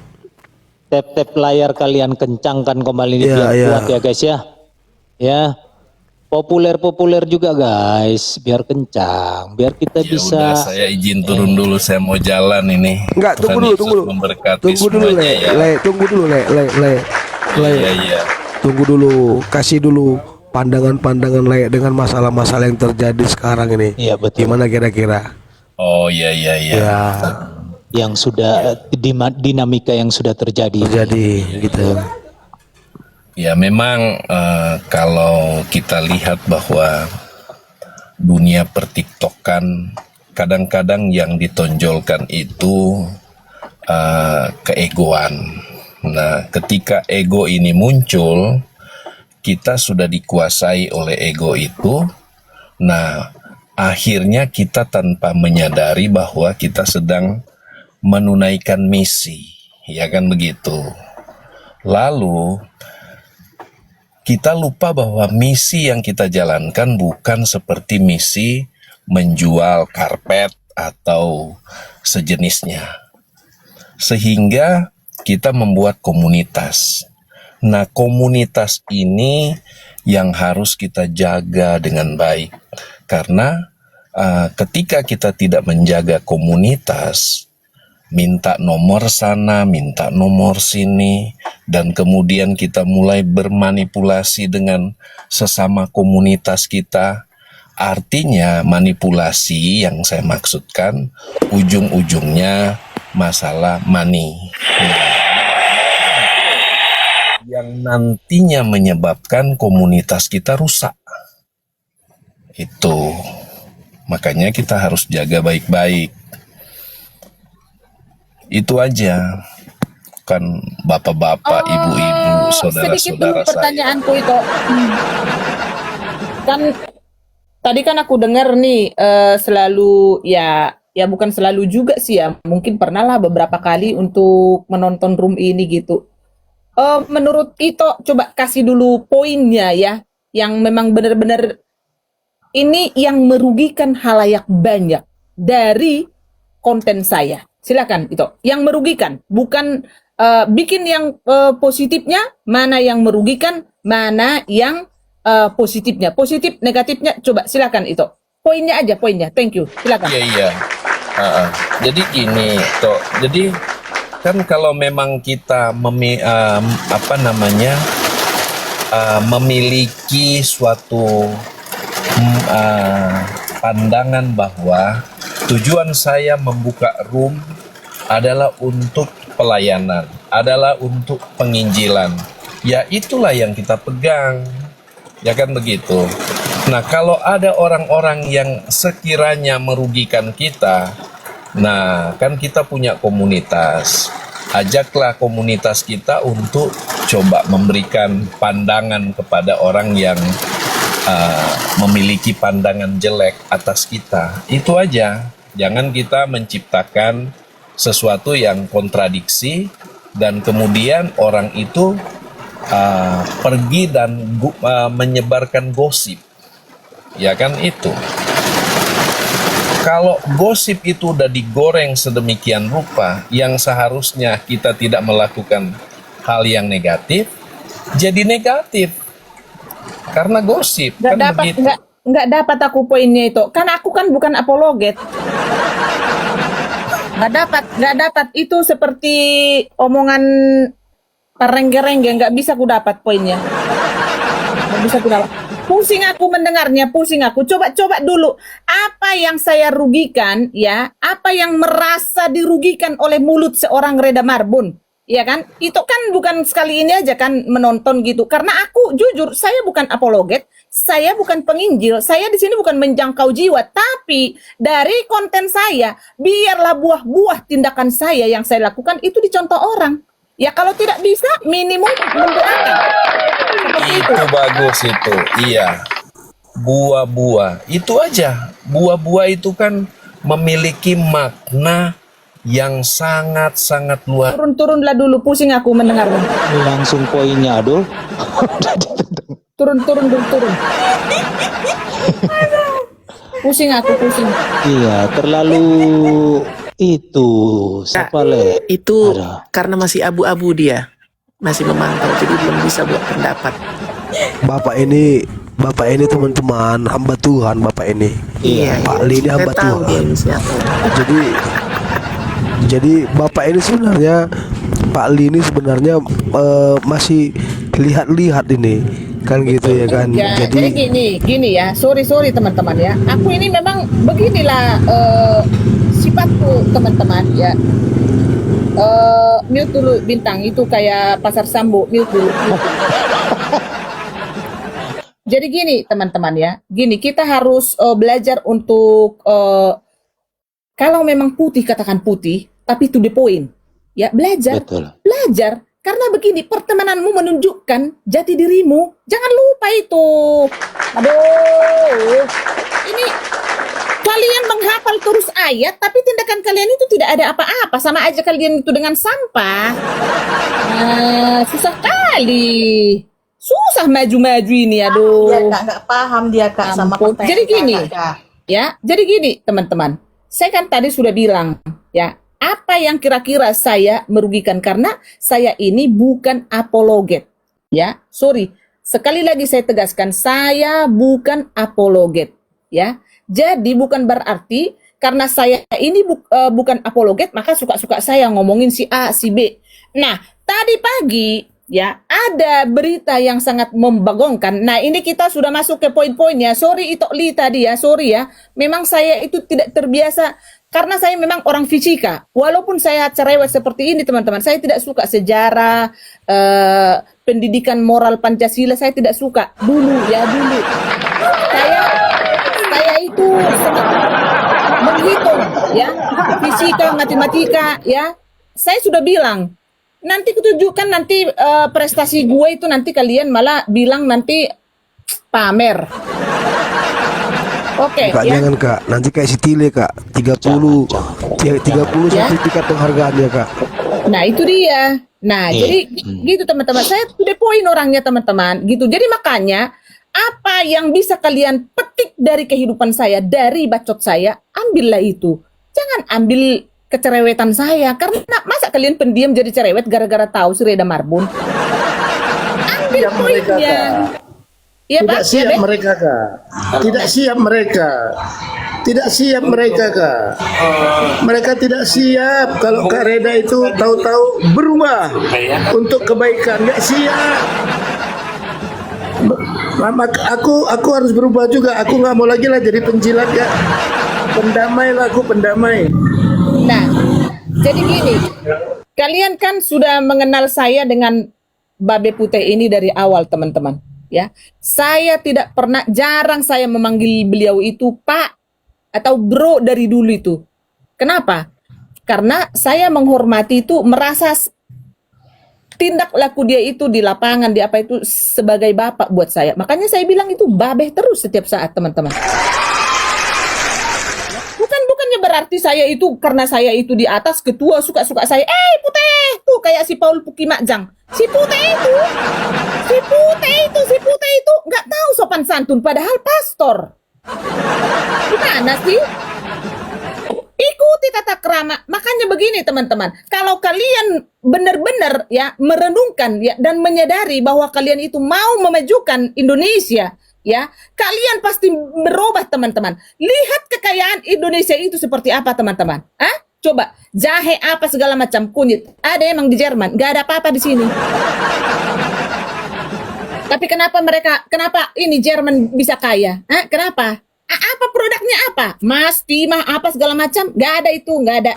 Tap-tap layar kalian kencangkan kembali Iya, biar iya. kuat ya guys ya. Ya. Populer juga guys, biar kencang, biar kita Ya bisa. udah, saya izin turun dulu, saya mau jalan ini. Enggak, Tuhan tunggu Yesus dulu. memberkati Tunggu dulu, semuanya Le. ya. Le, tunggu dulu, Le. Iya, iya. Tunggu dulu. Kasih dulu pandangan-pandangan Le dengan masalah-masalah yang terjadi sekarang ini. Iya, betul. Gimana kira-kira? Oh iya, iya, iya. Ya, Yang sudah dinamika yang sudah terjadi. terjadi gitu. Ya memang kalau kita lihat bahwa dunia pertiktokan kadang-kadang yang ditonjolkan itu keegoan. Nah, ketika ego ini muncul, kita sudah dikuasai oleh ego itu. Nah, akhirnya kita tanpa menyadari bahwa kita sedang menunaikan misi, ya kan begitu. Lalu kita lupa bahwa misi yang kita jalankan bukan seperti misi menjual karpet atau sejenisnya. Sehingga kita membuat komunitas. Nah, komunitas ini yang harus kita jaga dengan baik. Karena ketika kita tidak menjaga komunitas, minta nomor sana, minta nomor sini, dan kemudian kita mulai bermanipulasi dengan sesama komunitas kita. Artinya manipulasi yang saya maksudkan ujung-ujungnya masalah money. Yang nantinya menyebabkan komunitas kita rusak. Itu. Makanya kita harus jaga baik-baik. Itu aja. Kan bapak-bapak, ibu-ibu, Sedikit dulu saudara-saudara saya. pertanyaanku itu. Kan tadi kan aku dengar nih selalu ya bukan selalu juga sih ya, mungkin pernah lah beberapa kali untuk menonton room ini gitu. Menurut Ito coba kasih dulu poinnya ya, yang memang benar-benar ini yang merugikan halayak banyak dari konten saya. Silakan Ito. Yang merugikan, bukan bikin yang positifnya, mana yang merugikan, mana yang positifnya. Positif, negatifnya, coba silakan Ito. Poinnya aja, poinnya. Thank you. Silakan. Iya, iya. Jadi gini, Tok. Jadi kan kalau memang kita memiliki suatu pandangan bahwa tujuan saya membuka room adalah untuk pelayanan, adalah untuk penginjilan. Ya itulah yang kita pegang. Ya kan begitu. Nah, kalau ada orang-orang yang sekiranya merugikan kita, nah kan kita punya komunitas. Ajaklah komunitas kita untuk coba memberikan pandangan kepada orang yang memiliki pandangan jelek atas kita. Itu aja. Jangan kita menciptakan sesuatu yang kontradiksi dan kemudian orang itu pergi dan menyebarkan gosip. Ya kan itu. Kalau gosip itu udah digoreng sedemikian rupa, yang seharusnya kita tidak melakukan hal yang negatif, jadi negatif. Karena gosip, Nggak kan dapat, begitu. nggak dapat aku poinnya itu. Kan aku kan bukan apologet. Nggak dapat. Itu seperti omongan rengge-rengge, nggak bisa ku dapat poinnya. Nggak bisa ku dapat. Pusing aku mendengarnya, pusing aku. Coba dulu, apa yang saya rugikan ya? Apa yang merasa dirugikan oleh mulut seorang Reda Marbun? Iya kan? Itu kan bukan sekali ini aja kan menonton gitu. Karena aku jujur, saya bukan apologet, saya bukan penginjil, saya di sini bukan menjangkau jiwa, tapi dari konten saya, biarlah buah-buah tindakan saya yang saya lakukan itu dicontoh orang. Ya kalau tidak bisa, minimum mendoakan. Seperti itu. Itu bagus itu. Iya. Buah-buah. Itu aja. Buah-buah itu kan memiliki makna yang sangat-sangat luar. Turun-turunlah dulu, pusing aku mendengarnya. Langsung poinnya, aduh. Turun dulu, turun. Pusing aku, pusing. Iya, terlalu itu siapa le? Itu Ada. karena masih abu-abu dia, masih memantau, jadi belum bisa buat pendapat. Bapak ini teman-teman hamba Tuhan, Bapak ini. Iya. Pak Li ini Saya hamba tahu dia Tuhan. ini siapa. Jadi Bapak ini sebenarnya, Pak Li ini sebenarnya masih lihat-lihat ini kan gitu ya kan. Ya, jadi gini ya, sorry teman-teman ya. Aku ini memang beginilah sifatku teman-teman ya. Mute dulu bintang itu kayak pasar Sambo, mute dulu. Jadi gini teman-teman ya, gini kita harus belajar untuk kalau memang putih katakan putih, tapi to the point. Ya belajar, Betul. belajar. Karena begini, pertemananmu menunjukkan jati dirimu. Jangan lupa itu. Aduh, ini kalian menghafal terus ayat, tapi tindakan kalian itu tidak ada apa-apa. Sama aja kalian itu dengan sampah. Susah kali. Susah maju-maju ini, Dia aduh. Kak, nggak paham dia Kak sama Ampun. konten Jadi gini, Kak. ya, jadi gini teman-teman. Saya kan tadi sudah bilang, ya, apa yang kira-kira saya merugikan karena saya ini bukan apologet. Ya, sorry. Sekali lagi saya tegaskan, saya bukan apologet. Ya, jadi bukan berarti karena saya ini bukan apologet, maka suka-suka saya ngomongin si A, si B. Nah, tadi pagi ya ada berita yang sangat membagongkan. Nah, ini kita sudah masuk ke poin-poinnya. Sorry itu Li tadi ya, sorry ya. Memang saya itu tidak terbiasa karena saya memang orang fisika. Walaupun saya cerewet seperti ini teman-teman, saya tidak suka sejarah, pendidikan moral Pancasila, saya tidak suka dulu. Saya itu sangat menghitung ya, fisika, matematika ya. Saya sudah bilang, nanti kutunjukkan nanti prestasi gue itu nanti kalian malah bilang nanti pamer. Oke, Kak, ya. jangan Kak, nanti kayak si Tile Kak, 30 Ya. sertifikat penghargaannya Kak. Nah, itu dia. Nah, jadi gitu teman-teman. Saya to the point orangnya teman-teman, gitu. Jadi makanya apa yang bisa kalian petik dari kehidupan saya, dari bacot saya, ambillah itu. Jangan ambil kecerewetan saya, karena masa kalian pendiam jadi cerewet gara-gara tahu si Reda Marbun? Ambil poinnya. Ya, Tidak Pak, siap ya, Bek? mereka Kak. Tidak siap mereka. Tidak siap mereka Kak. Mereka tidak siap kalau Kak Reda itu tahu-tahu berubah untuk kebaikan. Nggak siap. Aku harus berubah juga. Aku nggak mau lagi lah jadi penjilat ya. Pendamai lah, aku pendamai. Nah, jadi gini, kalian kan sudah mengenal saya dengan Babe Putih ini dari awal teman-teman. Ya, saya tidak pernah, jarang saya memanggil beliau itu Pak atau Bro dari dulu itu. Kenapa? Karena saya menghormati itu, merasa tindak laku dia itu di lapangan, di apa itu sebagai bapak buat saya. Makanya saya bilang itu Babeh terus setiap saat teman-teman. Bukannya berarti saya itu karena saya itu di atas ketua suka-suka saya. Putih tuh kayak si Paul Pukimakjang. Si Putih itu nggak tahu sopan santun padahal pastor. Gimana sih? Ikuti tata krama. Makanya begini teman-teman, kalau kalian benar-benar ya merenungkan ya dan menyadari bahwa kalian itu mau memajukan Indonesia, ya, kalian pasti berubah teman-teman. Lihat kekayaan Indonesia itu seperti apa teman-teman. Coba jahe apa segala macam kunyit. Ada emang di Jerman, nggak ada apa-apa di sini. Tapi kenapa ini Jerman bisa kaya? Kenapa? Apa produknya apa? Mas, timah apa segala macam? Nggak ada itu, nggak ada.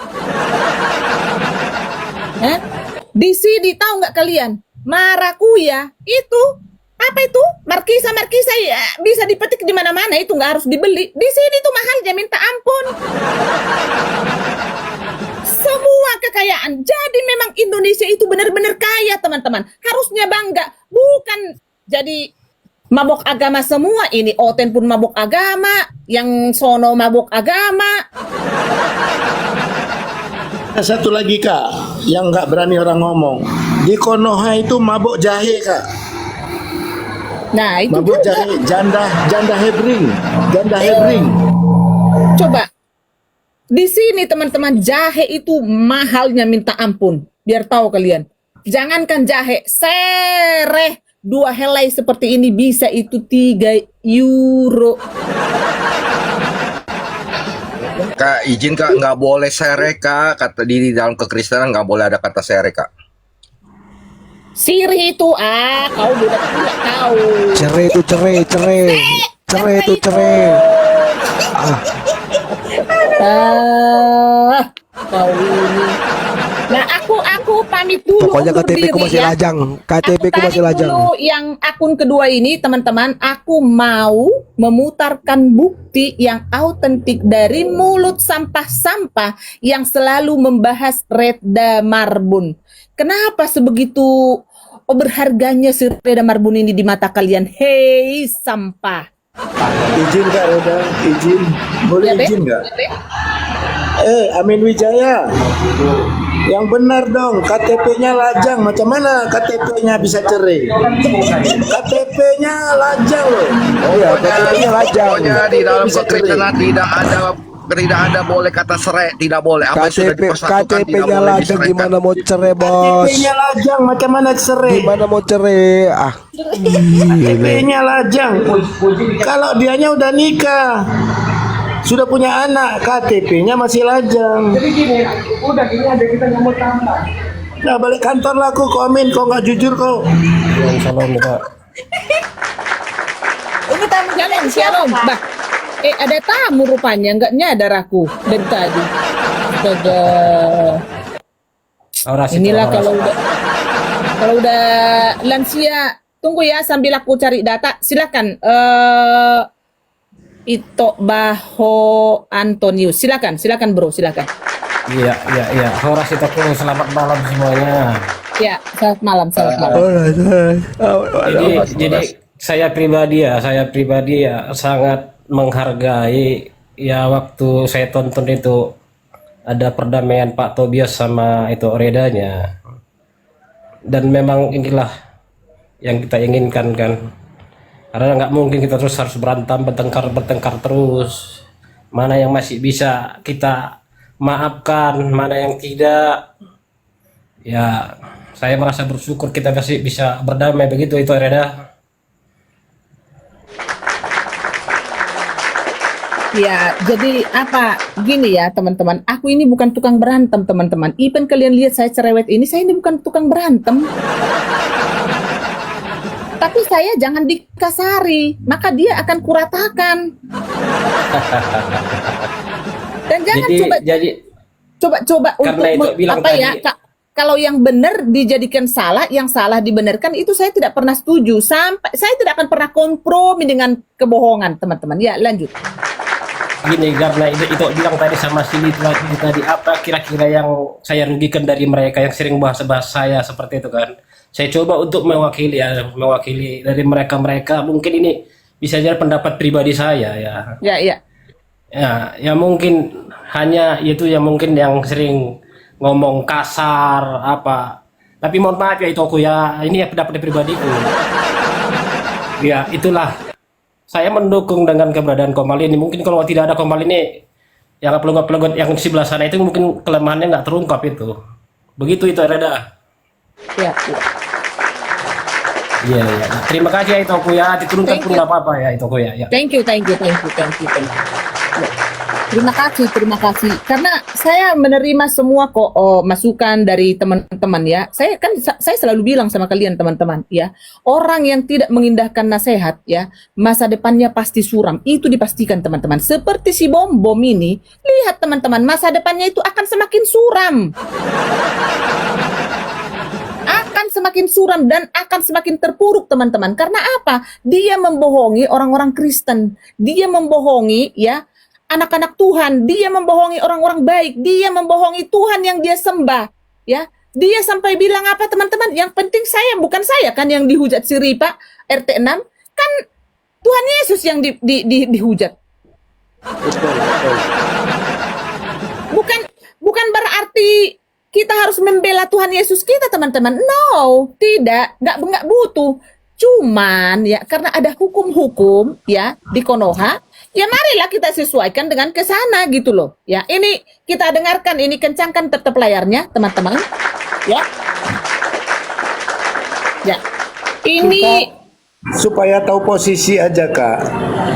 Di sini tahu nggak kalian? Marakuya itu apa itu? Markisa ya, bisa dipetik di mana-mana, itu nggak harus dibeli. Di sini tuh mahalnya minta ampun. Semua kekayaan. Jadi memang Indonesia itu benar-benar kaya, teman-teman. Harusnya bangga, bukan jadi mabok agama semua. Ini Oten pun mabok agama, yang sono mabok agama. Ada satu lagi Kak, yang nggak berani orang ngomong. Di Konoha itu mabuk jahe Kak. Nah, itu Mabuk juga. jahe, janda hebring. Coba. Di sini teman-teman, jahe itu mahalnya minta ampun. Biar tahu kalian. Jangankan jahe, sereh 2 helai seperti ini bisa itu 3 euro. Kak, izin Kak, nggak boleh sere Kak. Kata di dalam kekristenan nggak boleh ada kata sere Kak. Sirih itu, kau budak tidak tahu. Cerai itu cerai itu cerai. Kau ini. Nah, aku pamit dulu. Pokoknya undur KTP ku diri masih ya. lajang. KTP Aku ku masih tarik lajang. dulu yang akun kedua ini, teman-teman. Aku mau memutarkan bukti yang autentik dari mulut sampah-sampah yang selalu membahas Reda Marbun. Kenapa sebegitu berharganya si Reda Marbun ini di mata kalian? Hei, sampah. Izin Kak Reda, izin. Boleh Ya, Be? izin nggak? Ya, Be? Amin Wijaya. Yang benar dong, KTP-nya lajang. Macam mana KTP-nya bisa cerai? KTP-nya lajang loh. Iya, KTP-nya lajang. Pokoknya di dalam Bisa cerai. kekristenan tidak ada boleh kata serai, tidak boleh. Apa yang sudah dipersatukan tidak KTP-nya boleh lajang, diseraikan. gimana mau cerai, Bos? KTP-nya lajang, macam mana cerai? Gimana mau cerai? KTP-nya lajang. Kalau dianya udah nikah, sudah punya anak, KTP-nya masih lajang. Jadi gini, udah gini aja kita nggak mau tambah. Nah balik kantor lah kau komen, kau nggak jujur kau. Ini tamu Shalom, siapa? shalom. Bah, ada tamu rupanya, nggak nyadar aku dari tadi. Astaga. Inilah kalau udah lansia. Tunggu ya sambil aku cari data. Silakan. Ito Baho Antonius. Silakan bro, silakan. Iya. Horas itu aku selamat malam semuanya. Ya, selamat malam. Jadi saya pribadi ya sangat menghargai ya waktu saya tonton itu ada perdamaian Pak Tobias sama itu Redanya. Dan memang inilah yang kita inginkan kan. Karena nggak mungkin kita terus harus bertengkar terus. Mana yang masih bisa kita maafkan, mana yang tidak. Ya, saya merasa bersyukur kita masih bisa berdamai begitu itu Reda. Ya, jadi apa? Gini ya teman-teman, aku ini bukan tukang berantem teman-teman. Even kalian lihat saya cerewet ini, saya ini bukan tukang berantem. Tapi saya jangan dikasari, maka dia akan kuratakan. Dan jangan coba karena itu untuk bilang apa tadi, ya? Kalau yang benar dijadikan salah, yang salah dibenarkan, itu saya tidak pernah setuju. Sampai saya tidak akan pernah kompromi dengan kebohongan, teman-teman. Ya, lanjut. Gini, karena itu bilang tadi sama Sini tadi apa kira-kira yang saya rugikan dari mereka yang sering bahas-bahas saya seperti itu kan. Saya coba untuk mewakili dari mereka mungkin ini bisa jadi pendapat pribadi saya ya. Ya mungkin hanya itu yang mungkin yang sering ngomong kasar apa. Tapi mohon maaf ya itu aku ya, ini ya pendapat pribadiku. Ya itulah. Saya mendukung dengan keberadaan Komal ini. Mungkin kalau tidak ada Komal ini, yang pelenggot yang di sebelah sana itu mungkin kelemahannya nggak terungkap itu. Begitu itu Reda. Ya. Iya. Terima kasih ya Itoku ya. Diturunkan pun nggak apa-apa ya Itoku ya. Thank you. Ya. Terima kasih. Karena saya menerima semua kok masukan dari teman-teman ya. Saya selalu bilang sama kalian teman-teman ya. Orang yang tidak mengindahkan nasihat ya, masa depannya pasti suram. Itu dipastikan teman-teman. Seperti si bom ini, lihat teman-teman, masa depannya itu akan semakin suram. semakin suram dan akan semakin terpuruk, teman-teman. Karena apa? Dia membohongi orang-orang Kristen. Dia membohongi ya anak-anak Tuhan. Dia membohongi orang-orang baik. Dia membohongi Tuhan yang dia sembah. Ya, dia sampai bilang apa, teman-teman? Yang penting saya, bukan saya kan yang dihujat si Ripa RT 6, kan Tuhan Yesus yang dihujat. Bukan berarti kita harus membela Tuhan Yesus kita, teman-teman. No, tidak, nggak butuh. Cuman ya karena ada hukum-hukum ya di Konoha, ya marilah kita sesuaikan dengan ke sana gitu loh. Ya, ini kita dengarkan, ini kencangkan tetap layarnya, teman-teman. Ya. Ya. Ini supaya tahu posisi aja, Kak.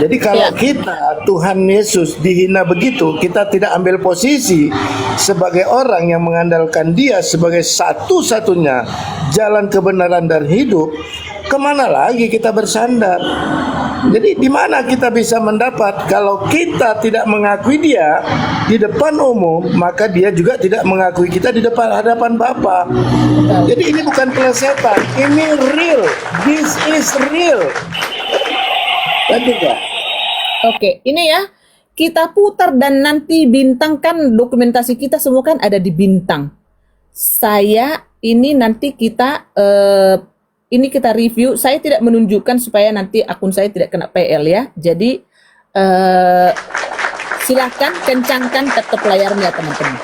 Jadi kalau kita Tuhan Yesus dihina begitu, kita tidak ambil posisi sebagai orang yang mengandalkan Dia sebagai satu-satunya jalan kebenaran dan hidup, kemana lagi kita bersandar? Jadi di mana kita bisa mendapat kalau kita tidak mengakui Dia di depan umum, maka Dia juga tidak mengakui kita di hadapan Bapa. Jadi ini bukan plesetan, ini real. This is real. Tadi, Kak. Oke, ini ya kita putar dan nanti bintangkan dokumentasi kita semua kan ada di bintang. Saya ini nanti kita ini kita review. Saya tidak menunjukkan supaya nanti akun saya tidak kena PL ya. Jadi silakan kencangkan tetap layarnya, teman-teman.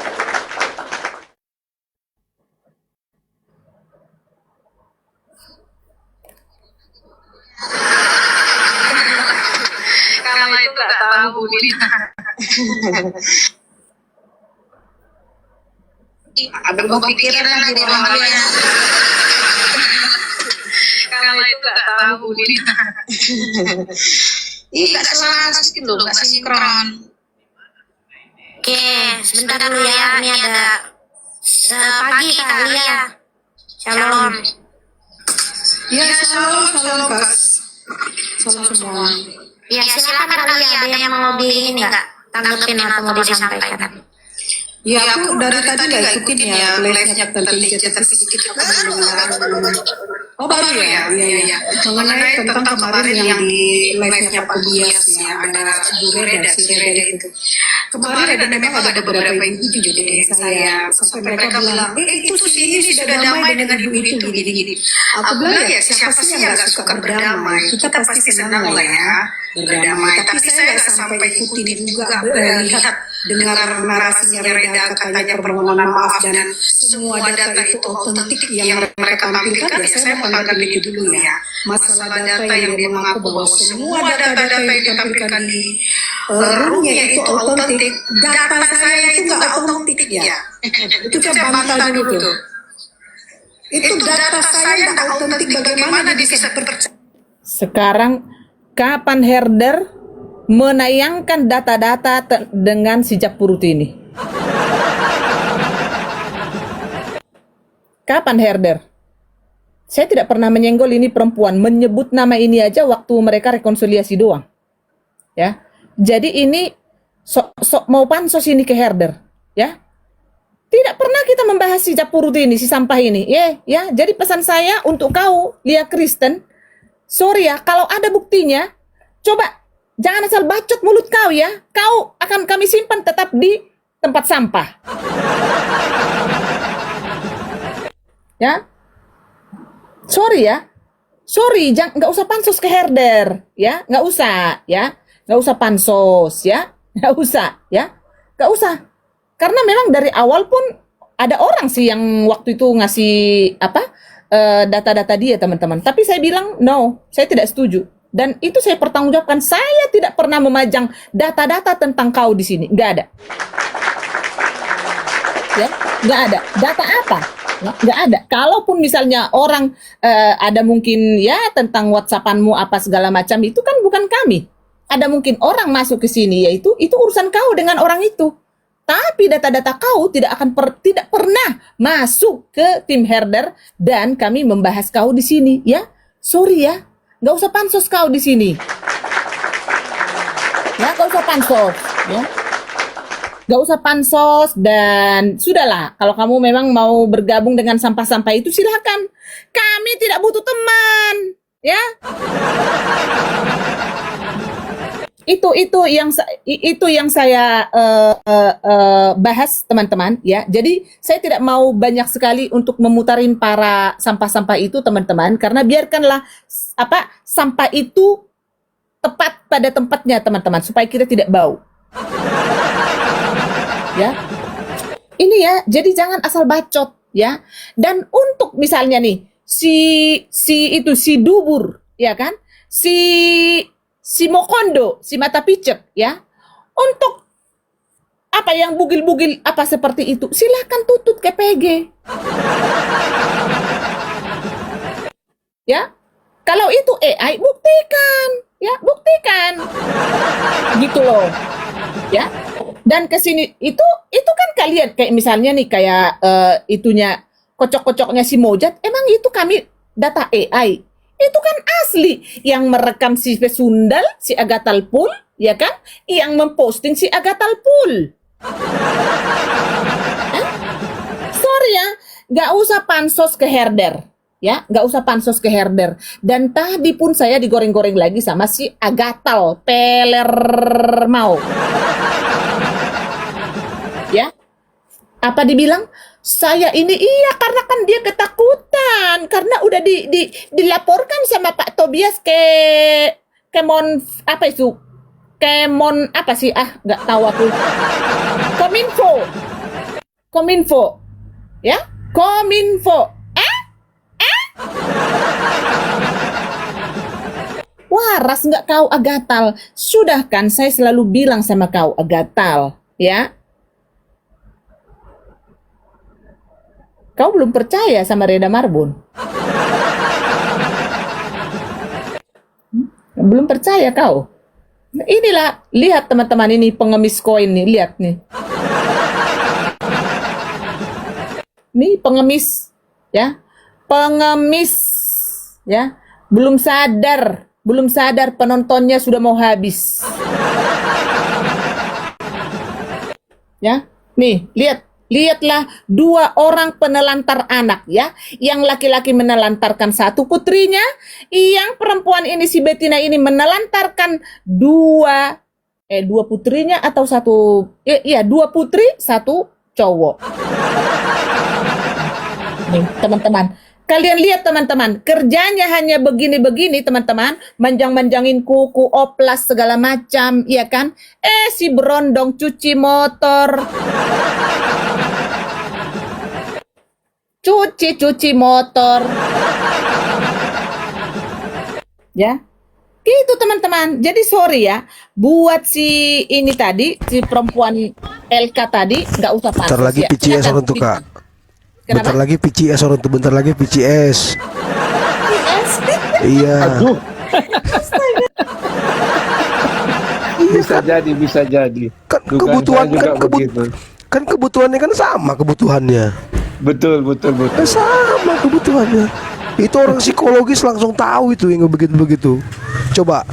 Kalau itu nggak tahu Budi. Abang gue pikirin lagi rumahnya. Kalau itu nggak tahu Budi. Ih, nggak selas gitu, nggak sinkron. Oke, sebentar dulu ya. Ini ada pagi kali ya. Shalom. Ya, shalom Kak. Shalom semua. Ya, silakan kali ya. Ada yang mau di ini nggak? Tanggepin atau mau disampaikan? Ya, aku dari tadi nggak ikutin ya live-nya tadi tapi sedikit aku mendengar. Oh baru ya? Iya. Mengenai tentang kemarin yang di live-nya Pak Bias ya, ada Bu Reda, si Reda itu. Kemarin memang ada beberapa ibu juga dari saya, sampai mereka bilang, itu ini sudah damai dengan ibu itu gini-gini. Aku bilang ya siapa sih yang nggak suka berdamai? Kita pasti senang lah ya berdamai. Tapi saya nggak sampai ikutin juga lihat dengar narasinya Reda katanya permohonan maaf dan semua data itu otentik yang mereka tampilkan. Ya saya mau tanggapi itu dulu ya, masalah data yang dia mengaku bahwa semua data-data yang ditampilkan di roomnya itu otentik. Data saya itu nggak otentik ya. Itu coba bantah dulu tuh. Itu data saya nggak otentik, bagaimana bisa percaya? Sekarang kapan Herder menayangkan data-data dengan si Japurut ini? Kapan Herder? Saya tidak pernah menyenggol ini perempuan, menyebut nama ini aja waktu mereka rekonsiliasi doang. Ya. Jadi ini mau pansos ini ke Herder, ya. Tidak pernah kita membahas si Japurut ini, si sampah ini. Ya. Jadi pesan saya untuk kau, Lia Kristen, sorry ya, kalau ada buktinya, coba jangan asal bacot mulut kau ya. Kau akan kami simpan tetap di tempat sampah. Ya. Sorry ya. Sorry, nggak usah pansos ke Herder, ya. Nggak usah, ya. Nggak usah pansos, ya. Nggak usah, ya. Nggak usah. Karena memang dari awal pun ada orang sih yang waktu itu ngasih data-data dia, teman-teman. Tapi saya bilang, no, saya tidak setuju. Dan itu saya pertanggungjawabkan. Saya tidak pernah memajang data-data tentang kau di sini. Nggak ada. Ya, nggak ada. Data apa? Nggak ada. Kalaupun misalnya orang ada mungkin ya tentang WhatsAppanmu apa segala macam, itu kan bukan kami. Ada mungkin orang masuk ke sini, yaitu itu urusan kau dengan orang itu. Tapi data-data kau tidak pernah masuk ke tim Herder dan kami membahas kau di sini, ya. Sorry ya, nggak usah pansos kau di sini. Ya, nggak usah pansos, ya. Gak usah pansos, dan sudahlah, kalau kamu memang mau bergabung dengan sampah-sampah itu silakan. Kami tidak butuh teman, ya. Itu yang saya bahas, teman-teman, ya. Jadi saya tidak mau banyak sekali untuk memutarin para sampah-sampah itu, teman-teman, karena biarkanlah sampah itu tepat pada tempatnya, teman-teman, supaya kita tidak bau. Ya, ini ya, jadi jangan asal bacot, ya. Dan untuk misalnya nih si dubur, ya kan, si mokondo, si mata picek, ya, untuk apa yang bugil-bugil apa seperti itu, silakan tutut ke PG, ya. Kalau itu AI, buktikan, ya, buktikan, gitu loh, ya. Dan kesini itu kan kalian kayak misalnya nih kayak itunya kocok-kocoknya si Mojat, emang itu kami data AI, itu kan asli yang merekam si Pesundal, si Agatal Pool, ya kan, yang memposting si Agatal Pool. Sorry ya, nggak usah pansos ke herder. Ya, nggak usah pansos ke herder. Dan tadi pun saya digoreng-goreng lagi sama si Agatal Peler mau. Ya, apa dibilang? Saya ini iya karena kan dia ketakutan karena udah dilaporkan sama Pak Tobias ke Kemon apa itu? Kemon apa sih? Nggak tahu aku. Kominfo. Ya, Kominfo. Waras nggak kau Agatal? Sudah kan saya selalu bilang sama kau Agatal, ya. Kau belum percaya sama Reda Marbun? Belum percaya kau? Nah, inilah, lihat teman-teman, ini pengemis koin nih, lihat nih. Nih pengemis, ya. Pengemis, ya. Belum sadar penontonnya sudah mau habis. Ya, nih, lihatlah 2 orang penelantar anak, ya. Yang laki-laki menelantarkan 1 putrinya, yang perempuan ini si Betina ini menelantarkan 2 putrinya atau 2 putri, 1 cowok. Nih, teman-teman. Kalian lihat teman-teman, kerjanya hanya begini-begini teman-teman, manjang-manjangin kuku, oplas segala macam, ya kan? Si berondong cuci motor. Cuci motor. Ya. Gitu teman-teman. Jadi sorry ya, buat si ini tadi, si perempuan LK tadi, nggak usah pansos. Bentar lagi ya. PCS orang tuh kak. Kenapa? Bentar lagi PCS orang tuh, bentar lagi PCS. Iya. Aduh. bisa jadi. Kan Dugaan kebutuhan saya juga begitu. kan kebutuhannya kan sama kebutuhannya. Betul. Sama kebutuhannya. Itu orang psikologis langsung tahu itu yang begitu-begitu. Coba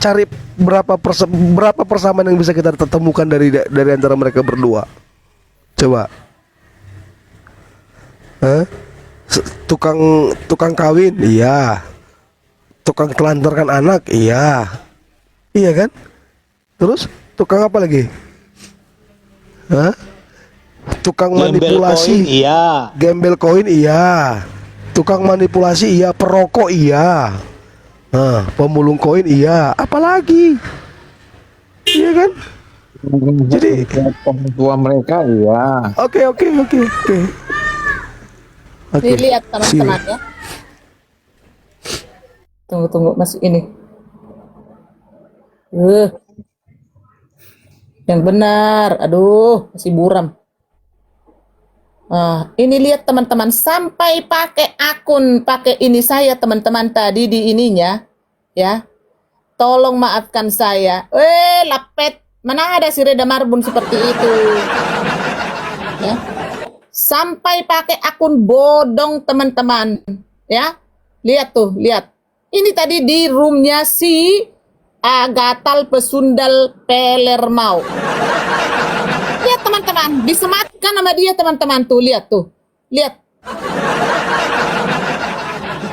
cari berapa persamaan yang bisa kita temukan dari antara mereka berdua. Coba. Tukang kawin, iya. Tukang telantarkan anak, iya. Iya kan? Terus tukang apa lagi? Tukang manipulasi, koin, iya. Gembel koin, iya. Tukang manipulasi, iya. Perokok, iya. Pemulung koin, iya. Apalagi? Iya kan? Jadi tua mereka, iya. Oke. Nih, lihat teman-teman ya. Tunggu masih ini. Yang benar. Aduh, masih buram. Ini lihat teman-teman, sampai pakai akun, pakai ini saya teman-teman tadi di ininya, ya. Tolong maafkan saya. Lapet. Mana ada si Reda Marbun seperti itu. Ya. Sampai pakai akun bodong teman-teman, ya. Lihat tuh, lihat. Ini tadi di roomnya si agatal pesundal pelermau. Lihat teman-teman, disematkan sama dia teman-teman tuh, lihat tuh. Lihat.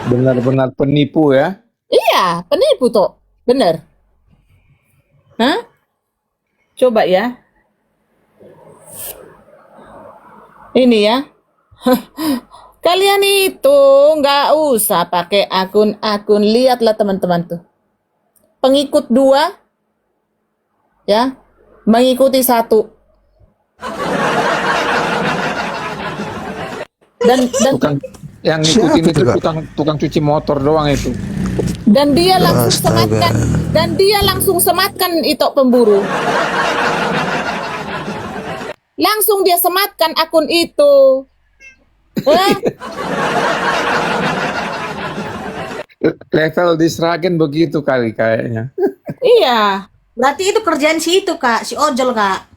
Benar-benar penipu ya. Iya, penipu tuh. Bener. Hah? Coba ya. Ini ya. Kalian itu nggak usah pakai akun-akun. Lihatlah teman-teman tuh. Pengikut 2 ya, mengikuti 1. Dan Tukang yang ngikutin itu tukang cuci motor doang itu. dan dia langsung sematkan, itu pemburu. Langsung dia sematkan akun itu. Level di Sragen begitu kali kayaknya. Iya. Berarti itu kerjaan si itu kak, si ojol kak.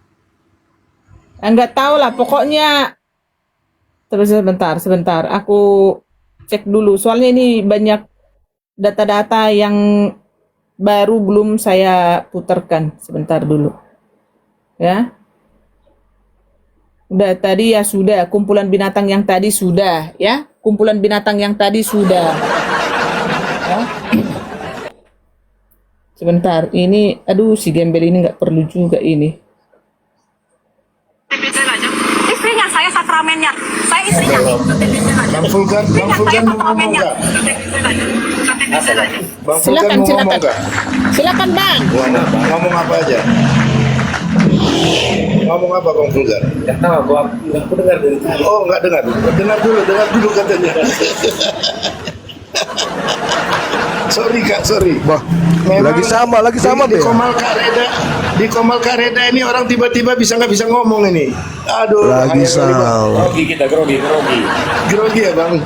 Enggak tahu lah, pokoknya. Sebentar. Aku cek dulu. Soalnya ini banyak data-data yang baru belum saya putarkan. Sebentar dulu. Ya. Udah tadi ya sudah. Kumpulan binatang yang tadi sudah. Ya. Kumpulan binatang yang tadi sudah. Ya. Sebentar. Ini, aduh si gembel ini nggak perlu juga ini. Istrinya, saya sakramennya. Saya istrinya. Bang Fulkan mau ngomong nggak? Bang Fulkan mau ngomong nggak? Silakan Bang. Ngomong apa aja? Ngomong apa Bang Fulkan? Nggak tahu, aku dengar dari tadi. Oh, nggak dengar. Dengar dulu katanya. Sorry Kak, sorry. Bah, lagi sama di Be. Komal Kak Reda ini orang tiba-tiba nggak bisa ngomong ini. Aduh. Lagi bahaya kali, Bang. sama. Grogi kita, grogi. Grogi ya Bang.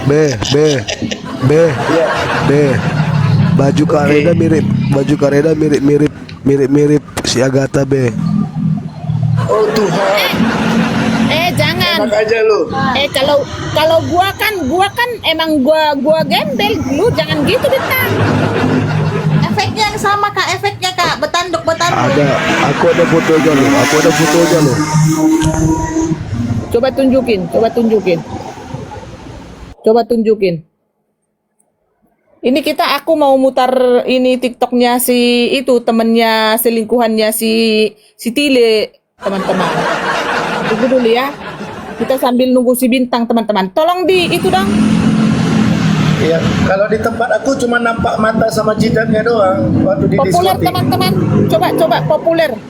Be. Baju Kareda mirip si Agatha Be. Oh Tuhan. Jangan. Enak aja lu. Kalau gua kan emang gua gembel, lu jangan gitu Bintang. Efeknya yang sama kak, efeknya kak, betanduk. Aku ada fotonya lo. Coba tunjukin. Ini aku mau mutar ini TikToknya si itu temennya selingkuhannya si Tile, teman-teman. Tunggu dulu ya. Kita sambil nunggu si Bintang, teman-teman. Tolong itu dong. Iya, kalau di tempat aku cuma nampak mata sama jidatnya doang waktu di Populer diskotik. teman-teman. Coba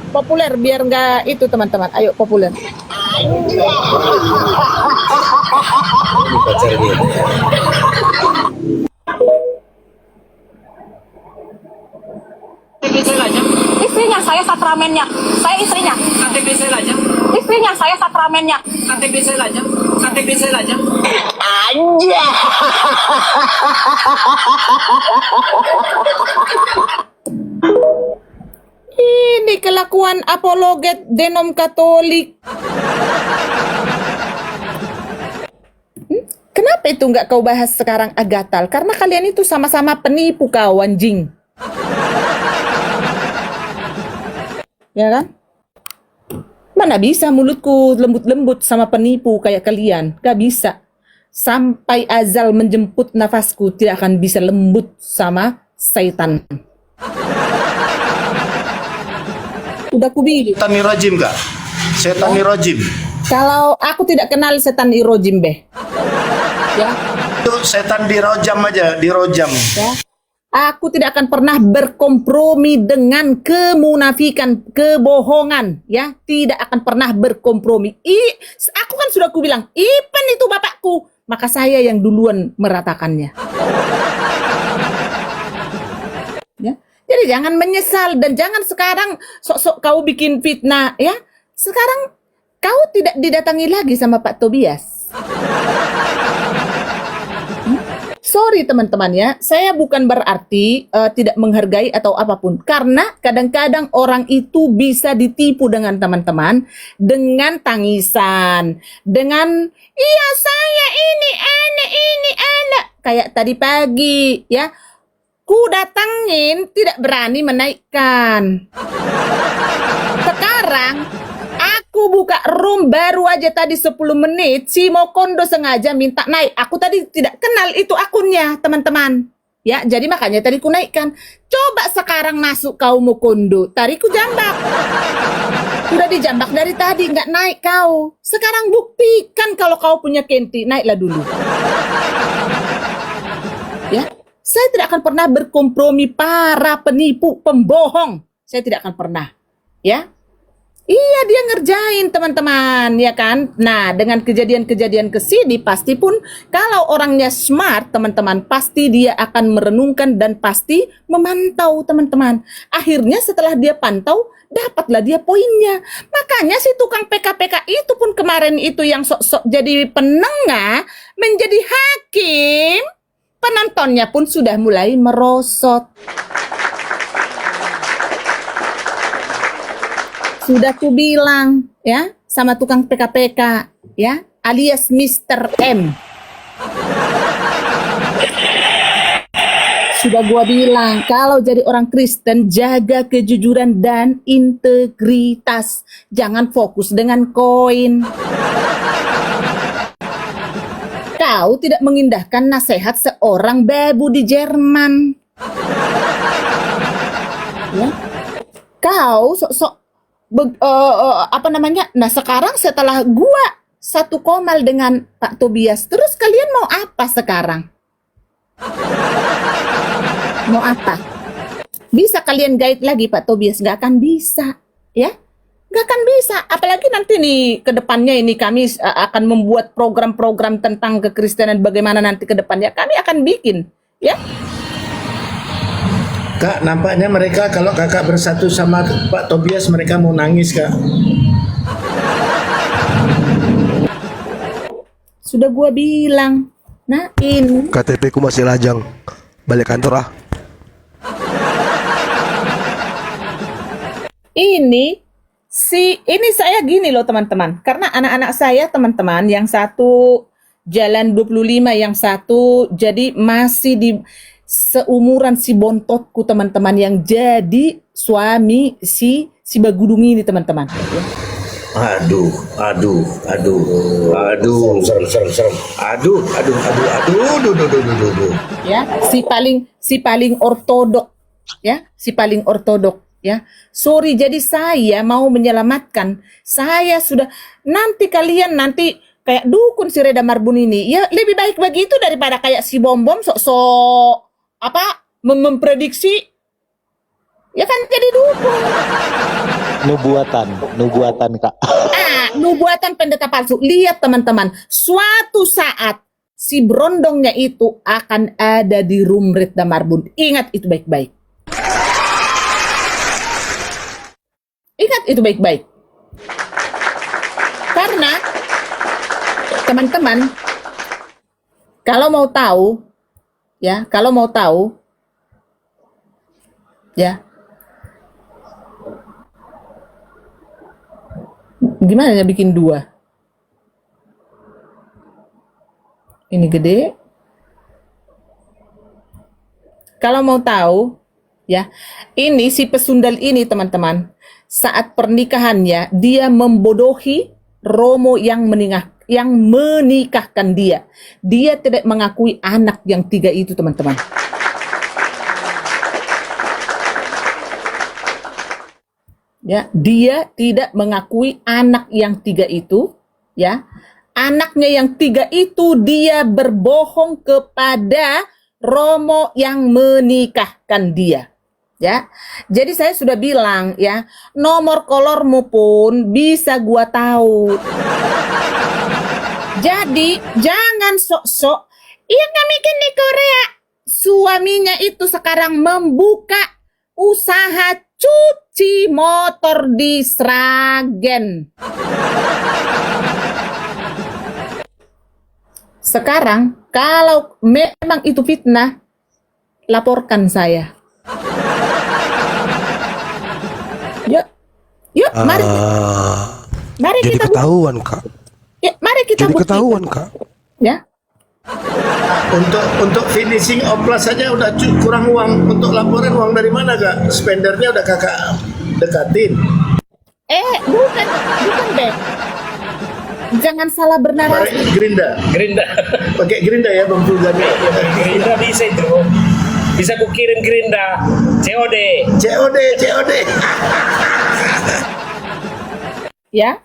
populer biar nggak itu teman-teman. Ayo populer. Istrinya, saya sakramennya. Saya istrinya. Istrinya, saya sakramennya. Anja. Ini kelakuan apologet denom Katolik. Kenapa itu nggak kau bahas sekarang Agatal? Karena kalian itu sama-sama penipu kau anjing. Ya kan? Mana bisa mulutku lembut-lembut sama penipu kayak kalian? Gak bisa. Sampai azal menjemput nafasku tidak akan bisa lembut sama setan. Udah kubilang. Setan irojim gak? Setan irojim. Kalau aku tidak kenal setan irojim Be. Ya. Itu setan dirojam aja, dirojam. Ya. Aku tidak akan pernah berkompromi dengan kemunafikan, kebohongan, ya. Tidak akan pernah berkompromi. Aku kan sudah bilang, Ipen itu bapakku, maka saya yang duluan meratakannya. Ya. Jadi jangan menyesal dan jangan sekarang sok-sok kau bikin fitnah, ya. Sekarang kau tidak didatangi lagi sama Pak Tobias. Sorry teman-teman ya, saya bukan berarti tidak menghargai atau apapun. Karena kadang-kadang orang itu bisa ditipu dengan teman-teman, dengan tangisan, dengan iya saya ini anak. Kayak tadi pagi ya, ku datangin tidak berani menaikkan. Sekarang aku buka room baru aja tadi 10 menit, si Mokondo sengaja minta naik. Aku tadi tidak kenal itu akunnya, teman-teman. Ya, jadi makanya tadi ku naikkan. Coba sekarang masuk kau Mokondo, tadi ku jambak. Sudah dijambak dari tadi, nggak naik kau. Sekarang buktikan kalau kau punya kenti, naiklah dulu. Ya, saya tidak akan pernah berkompromi para penipu, pembohong. Saya tidak akan pernah. Ya, iya dia ngerjain teman-teman, ya kan? Nah, dengan kejadian-kejadian kesini pasti pun kalau orangnya smart teman-teman, pasti dia akan merenungkan dan pasti memantau teman-teman. Akhirnya setelah dia pantau, dapatlah dia poinnya. Makanya si tukang PK-PK itu pun kemarin itu yang sok-sok jadi penengah, menjadi hakim, penontonnya pun sudah mulai merosot. Sudah ku bilang ya sama tukang PK-PK ya, alias Mr. M. Sudah gua bilang kalau jadi orang Kristen jaga kejujuran dan integritas, jangan fokus dengan koin. Kau tidak mengindahkan nasihat seorang babu di Jerman. Ya. Kau sok-sok apa namanya? Nah, sekarang setelah gua satu komal dengan Pak Tobias, terus kalian mau apa sekarang? Mau apa? Bisa kalian guide lagi Pak Tobias? Nggak akan bisa, ya? Nggak akan bisa. Apalagi nanti nih ke depannya ini kami akan membuat program-program tentang kekristenan bagaimana nanti ke depannya. Kami akan bikin, ya. Kak, nampaknya mereka kalau kakak bersatu sama Pak Tobias mereka mau nangis, Kak. Sudah gua bilang, nah ini KTP ku masih lajang. Balik kantor ah. Ini saya gini loh teman-teman. Karena anak-anak saya teman-teman, yang satu jalan 25, yang satu jadi masih di seumuran si bontotku teman-teman, yang jadi suami si Bagudung ini teman-teman. Aduh. Ya, si paling ortodok, ya, si paling ortodok, ya. Sorry, jadi saya mau menyelamatkan. Saya sudah, nanti kalian nanti kayak dukun si Reda Marbun ini, ya lebih baik begitu daripada kayak si Bom-Bom sok-sok apa memprediksi, ya kan jadi dukun. Nubuatan Kak. Nubuatan pendeta palsu. Lihat teman-teman, suatu saat si berondongnya itu akan ada di room Reda Marbun. Ingat itu baik-baik. Ingat itu baik-baik. Karena teman-teman, kalau mau tahu, ya, gimana ya bikin dua? Ini gede. Kalau mau tahu, ya, ini si pesundal ini teman-teman, saat pernikahannya dia membodohi Romo yang menikahkan dia. Dia tidak mengakui anak yang 3 itu teman-teman. Ya, dia tidak mengakui anak yang 3 itu, ya. Anaknya yang 3 itu dia berbohong kepada Romo yang menikahkan dia. Ya. Jadi saya sudah bilang, ya, nomor kolormu pun bisa gua tahu. Jadi jangan sok-sok, iya kami kan di Korea. Suaminya itu sekarang membuka usaha cuci motor di Sragen. Sekarang kalau memang itu fitnah, laporkan saya. Yuk, mari Jadi kita ketahuan Kak. ya, mari kita Jadi buktikan. ketahuan Kak. Ya, Untuk finishing oplas saja udah kurang uang. Untuk laporan uang dari mana kak? Spendernya udah kakak dekatin. Bukan Beb. Jangan salah bernarasi. Gerinda. Pakai Gerinda ya Bang Fulgani. Gerinda bisa itu. Bisa ku kirim Gerinda. COD. COD. Ya,